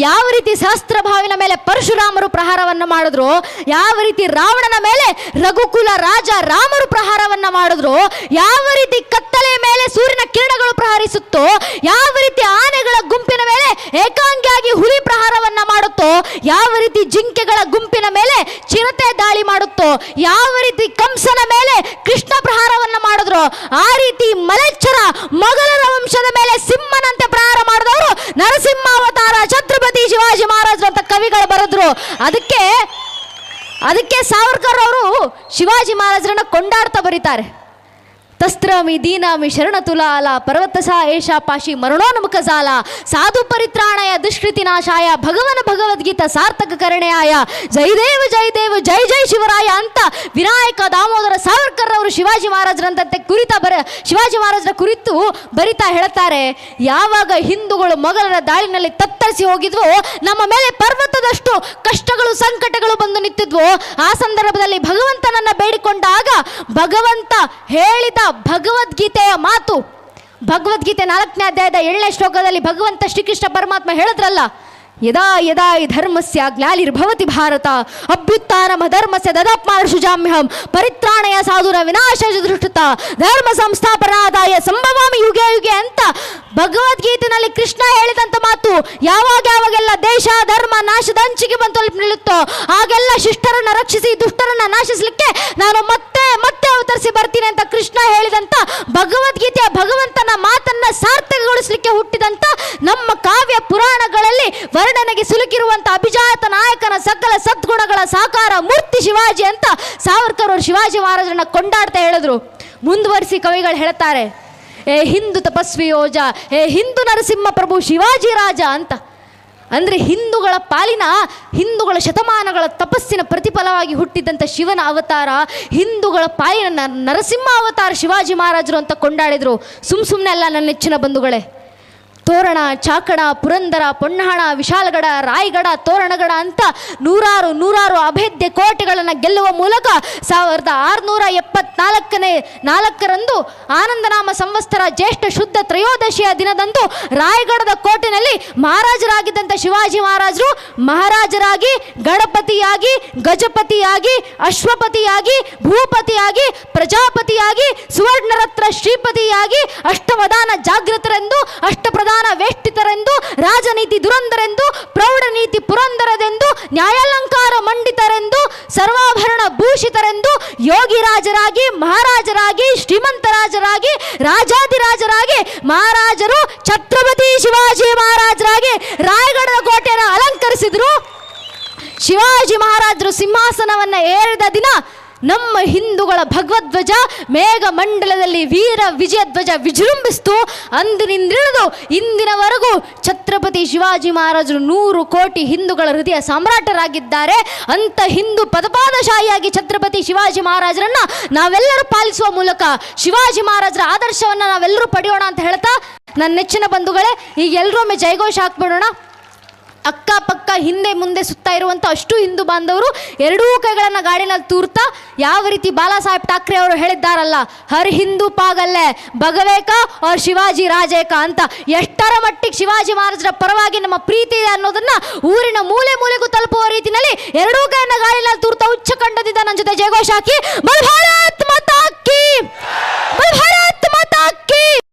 ಯಾವ ರೀತಿ ಸಹಸ್ರಭಾವಿನ ಮೇಲೆ ಪರಶುರಾಮರು ಪ್ರಹಾರವನ್ನು ಮಾಡಿದ್ರು, ಯಾವ ರೀತಿ ರಾವಣನ ಮೇಲೆ ರಘುಕುಲ ರಾಜ ರಾಮರು ಪ್ರಹಾರವನ್ನು ಮಾಡಿದ್ರು, ಯಾವ ರೀತಿ ಕತ್ತಲೆಯ ಮೇಲೆ ಸೂರ್ಯನ ಕಿರಣಗಳು ಪ್ರಹರಿಸುತ್ತೋ, ಯಾವ ರೀತಿ ಆನೆಗಳ ಗುಂಪಿನ ಮೇಲೆ ಏಕಾಂಗಿಯಾಗಿ ಹುಲಿ ಪ್ರಹಾರವನ್ನು ಮಾಡುತ್ತೋ, ಯಾವ ರೀತಿ ಜಿಂಕೆಗಳ ಗುಂಪಿನ ಮೇಲೆ ಚಿರತೆ ದಾಳಿ ಮಾಡುತ್ತೋ, ಯಾವ ರೀತಿ ಕಂಸನ ಮೇಲೆ ಕೃಷ್ಣ ಪ್ರಹಾರವನ್ನು ಮಾಡಿದ್ರು, ಆ ರೀತಿ ಮಲೆಚ್ಚರ ಮೊಘಲರ ವಂಶದ ಮೇಲೆ ಸಿಂಹನಂತೆ ಪ್ರಹಾರ ಮಾಡಿದವರು ನರಸಿಂಹಾವತಾರ ಛತ್ರಪತಿ ಶಿವಾಜಿ ಮಹಾರಾಜರು ಅಂತ ಕವಿಗಳು ಬರೆದ್ರು. ಅದಕ್ಕೆ ಸಾವರ್ಕರ್ ಅವರು ಶಿವಾಜಿ ಮಹಾರಾಜರನ್ನ ಕೊಂಡಾಡ್ತಾ ಬರೀತಾರೆ. ತಸ್ತ್ರಮಿ ದೀನಾಮಿ ಶರಣ ತುಲಾಲ ಪರ್ವತಸ ಏಷಾ ಪಾಶಿ ಮರಣೋನ್ಮುಖ ಜಾಲ ಸಾಧು ಪರಿತ್ರಾಣಯ ದುಷ್ಕೃತಿ ನಾಶಾಯ ಭಗವನ ಭಗವದ್ಗೀತಾ ಸಾರ್ಥಕ ಕರಣೆಯಾಯ ಜಯದೇವ ಜಯದೇವ ಜಯ ಜಯ ಶಿವರಾಯ ಅಂತ ವಿನಾಯಕ ದಾಮೋದರ ಸಾವರ್ಕರ್ ಅವರು ಶಿವಾಜಿ ಮಹಾರಾಜರಂತೆ ಶಿವಾಜಿ ಮಹಾರಾಜರ ಕುರಿತು ಬರಿತಾ ಹೇಳ್ತಾರೆ, ಯಾವಾಗ ಹಿಂದೂಗಳು ಮೊಘಲರ ದಾಳಿನಲ್ಲಿ ತತ್ತರಿಸಿ ಹೋಗಿದ್ವೋ, ನಮ್ಮ ಮೇಲೆ ಪರ್ವತದಷ್ಟು ಕಷ್ಟಗಳು ಸಂಕಟಗಳು ಬಂದು ನಿಂತಿದ್ವೋ, ಆ ಸಂದರ್ಭದಲ್ಲಿ ಭಗವಂತನನ್ನ ಬೇಡಿಕೊಂಡಾಗ ಭಗವಂತ ಹೇಳಿದ ಭಗವದ್ಗೀತೆಯ ಮಾತು, ಭಗವದ್ಗೀತೆ 4ನೇ ಅಧ್ಯಾಯದ 7ನೇ ಶ್ಲೋಕದಲ್ಲಿ ಭಗವಂತ ಶ್ರೀಕೃಷ್ಣ ಪರಮಾತ್ಮ ಹೇಳಿದ್ರಲ್ಲ, ಯದಾ ಯದಾ ಈ ಧರ್ಮಸ್ಯ ಗ್ಲಾನಿರ್ಭವತಿ ಭಾರತ ಅಭ್ಯುತ್ಥಾನಮ ಧರ್ಮಸ್ಯ ದದಾತ್ಮಾನುಷುಜಾಮ್ಯಹಂ ಪರಿತ್ರಾಣಯ ಸಾಧುರ ವಿನಾಶ ದೃಷ್ಟತ ಧರ್ಮ ಸಂಸ್ಥಾಪನಾದಾಯ ಸಂಭವಾಮಿ ಯುಗೆ ಯುಗೆ ಅಂತ ಭಗವದ್ಗೀತೆಯಲ್ಲಿ ಕೃಷ್ಣ ಹೇಳಿದಂತ ಮಾತು, ಯಾವಾಗೆಲ್ಲ ದೇಶ ಧರ್ಮ ನಾಶದ ಅಂಚಿಗೆ ಬಂತು ನಿಲ್ಲುತ್ತೋ ಆಗೆಲ್ಲ ಶಿಷ್ಟರನ್ನ ರಕ್ಷಿಸಿ ದುಷ್ಟರನ್ನ ನಾಶಿಸಲಿಕ್ಕೆ ನಾನು ಮತ್ತೆ ಮತ್ತೆ ಅವತರಿಸಿ ಬರ್ತೀನಿ ಅಂತ ಕೃಷ್ಣ ಹೇಳಿದಂತ ಭಗವದ್ಗೀತೆಯ ಭಗವಂತನ ಮಾತನ್ನ ಸಾರ್ಥಕಗೊಳಿಸಲಿಕ್ಕೆ ಹುಟ್ಟಿದಂತ ನಮ್ಮ ಕಾವ್ಯ ಪುರಾಣಗಳಲ್ಲಿ ವರ್ಣನೆಗೆ ಸಿಲುಕಿರುವಂತ ಅಭಿಜಾತ ನಾಯಕನ ಸಕಲ ಸದ್ಗುಣಗಳ ಸಾಕಾರ ಮೂರ್ತಿ ಶಿವಾಜಿ ಅಂತ ಸಾವರ್ಕರ್ ಅವರು ಶಿವಾಜಿ ಮಹಾರಾಜರನ್ನ ಕೊಂಡಾಡ್ತಾ ಹೇಳಿದ್ರು. ಮುಂದುವರಿಸಿ ಕವಿಗಳು ಹೇಳ್ತಾರೆ, ಏ ಹಿಂದೂ ತಪಸ್ವಿ ಯೋಜ, ಏ ಹಿಂದೂ ನರಸಿಂಹ ಪ್ರಭು ಶಿವಾಜಿ ರಾಜ ಅಂತ. ಅಂದರೆ ಹಿಂದೂಗಳ ಪಾಲಿನ ಹಿಂದೂಗಳ ಶತಮಾನಗಳ ತಪಸ್ಸಿನ ಪ್ರತಿಫಲವಾಗಿ ಹುಟ್ಟಿದಂಥ ಶಿವನ ಅವತಾರ, ಹಿಂದೂಗಳ ಪಾಲಿನ ನರಸಿಂಹ ಅವತಾರ ಶಿವಾಜಿ ಮಹಾರಾಜರು ಅಂತ ಕೊಂಡಾಡಿದರು. ಸುಮ್ಮನೆ ಅಲ್ಲ ನನ್ನ ನೆಚ್ಚಿನ ಬಂಧುಗಳೇ. ತೋರಣ, ಚಾಕಣ, ಪುರಂದರ, ಪೊನ್ನಹಣ, ವಿಶಾಲಗಡ, ರಾಯಗಡ, ತೋರಣಗಡ ಅಂತ ನೂರಾರು ಅಭೇದ್ಯ ಕೋಟೆಗಳನ್ನು ಗೆಲ್ಲುವ ಮೂಲಕ 1674ರಂದು ಆನಂದನಾಮ ಸಂವತ್ಸರ ಜ್ಯೇಷ್ಠ ಶುದ್ಧ ತ್ರಯೋದಶಿಯ ದಿನದಂದು ರಾಯಗಢದ ಕೋಟೆಯಲ್ಲಿ ಮಹಾರಾಜರಾಗಿದ್ದಂಥ ಶಿವಾಜಿ ಮಹಾರಾಜರು ಮಹಾರಾಜರಾಗಿ, ಗಣಪತಿಯಾಗಿ, ಗಜಪತಿಯಾಗಿ, ಅಶ್ವಪತಿಯಾಗಿ, ಭೂಪತಿಯಾಗಿ, ಪ್ರಜಾಪತಿಯಾಗಿ, ಸುವರ್ಣರತ್ನ ಶ್ರೀಪತಿಯಾಗಿ, ಅಷ್ಟವಧಾನ ಜಾಗೃತರೆಂದು, ಅಷ್ಟಪ್ರಧಾನ ವೇಷ್ಟಿತರೆಂದು, ರಾಜನೀತಿ ದುರಂದರೆಂದು, ಪ್ರೌಢನೀತಿ ಪುರಂದರದೆಂದು, ನ್ಯಾಯಾಲಂಕಾರ ಮಂಡಿತರೆಂದು, ಸರ್ವಾಭರಣ ಭೂಷಿತರೆಂದು, ಯೋಗಿರಾಜರಾಗಿ, ಮಹಾರಾಜರಾಗಿ, ಶ್ರೀಮಂತರಾಜರಾಗಿ, ರಾಜಾದಿರಾಜರಾಗಿ ಮಹಾರಾಜರು ಛತ್ರಪತಿ ಶಿವಾಜಿ ಮಹಾರಾಜರಾಗಿ ರಾಯಗಢದ ಕೋಟೆಯನ್ನು ಅಲಂಕರಿಸಿದ್ರು. ಶಿವಾಜಿ ಮಹಾರಾಜರು ಸಿಂಹಾಸನವನ್ನು ಏರಿದ ದಿನ ನಮ್ಮ ಹಿಂದೂಗಳ ಭಗವಧ್ವಜ ಮೇಘ ಮಂಡಲದಲ್ಲಿ ವೀರ ವಿಜಯಧ್ವಜ ವಿಜೃಂಭಿಸ್ತು. ಅಂದಿನಿಂದಿಳಿದು ಇಂದಿನವರೆಗೂ ಛತ್ರಪತಿ ಶಿವಾಜಿ ಮಹಾರಾಜರು 100 ಕೋಟಿ ಹಿಂದೂಗಳ ಹೃದಯ ಸಾಮ್ರಾಟರಾಗಿದ್ದಾರೆ. ಅಂತ ಹಿಂದೂ ಪದಪಾದಶಾಹಿಯಾಗಿ ಛತ್ರಪತಿ ಶಿವಾಜಿ ಮಹಾರಾಜರನ್ನ ನಾವೆಲ್ಲರೂ ಪಾಲಿಸುವ ಮೂಲಕ ಶಿವಾಜಿ ಮಹಾರಾಜರ ಆದರ್ಶವನ್ನು ನಾವೆಲ್ಲರೂ ಪಡೆಯೋಣ ಅಂತ ಹೇಳ್ತಾ, ನನ್ನ ನೆಚ್ಚಿನ ಬಂಧುಗಳೇ, ಈಗ ಎಲ್ಲರೂ ಒಮ್ಮೆ ಜೈಘೋಷ ಹಾಕ್ಬಿಡೋಣ. ಅಕ್ಕಪಕ್ಕ ಹಿಂದೆ ಮುಂದೆ ಸುತ್ತ ಇರುವಂಥ ಅಷ್ಟು ಹಿಂದೂ ಬಾಂಧವರು ಎರಡೂ ಕೈಗಳನ್ನು ಗಾಡಿನಲ್ಲಿ ತೂರ್ತಾ ಯಾವ ರೀತಿ ಬಾಲಾ ಸಾಹೇಬ್ ಠಾಕ್ರೆ ಅವರು ಹೇಳಿದ್ದಾರಲ್ಲ, ಹರ್ ಹಿಂದೂ ಪಾಗಲ್ಲೇ ಭಗವೇಕ ಅವ್ರ ಶಿವಾಜಿ ರಾಜೇಕ ಅಂತ, ಎಷ್ಟರ ಮಟ್ಟಿಗೆ ಶಿವಾಜಿ ಮಹಾರಾಜರ ಪರವಾಗಿ ನಮ್ಮ ಪ್ರೀತಿ ಇದೆ ಅನ್ನೋದನ್ನ ಊರಿನ ಮೂಲೆ ಮೂಲೆಗೂ ತಲುಪುವ ರೀತಿಯಲ್ಲಿ ಎರಡೂ ಕೈಯನ್ನು ಗಾಡಿನಲ್ಲಿ ತೂರ್ತಾ ಉಚ್ಚ ಕಂಡದಿದ್ದ ನನ್ನ ಜೊತೆ ಜಯಘೋಷ ಹಾಕಿ, ಬಲ್ ಭಾರತ್ ಮಾತಾ ಕೀ, ಬಲ್ ಭಾರತ್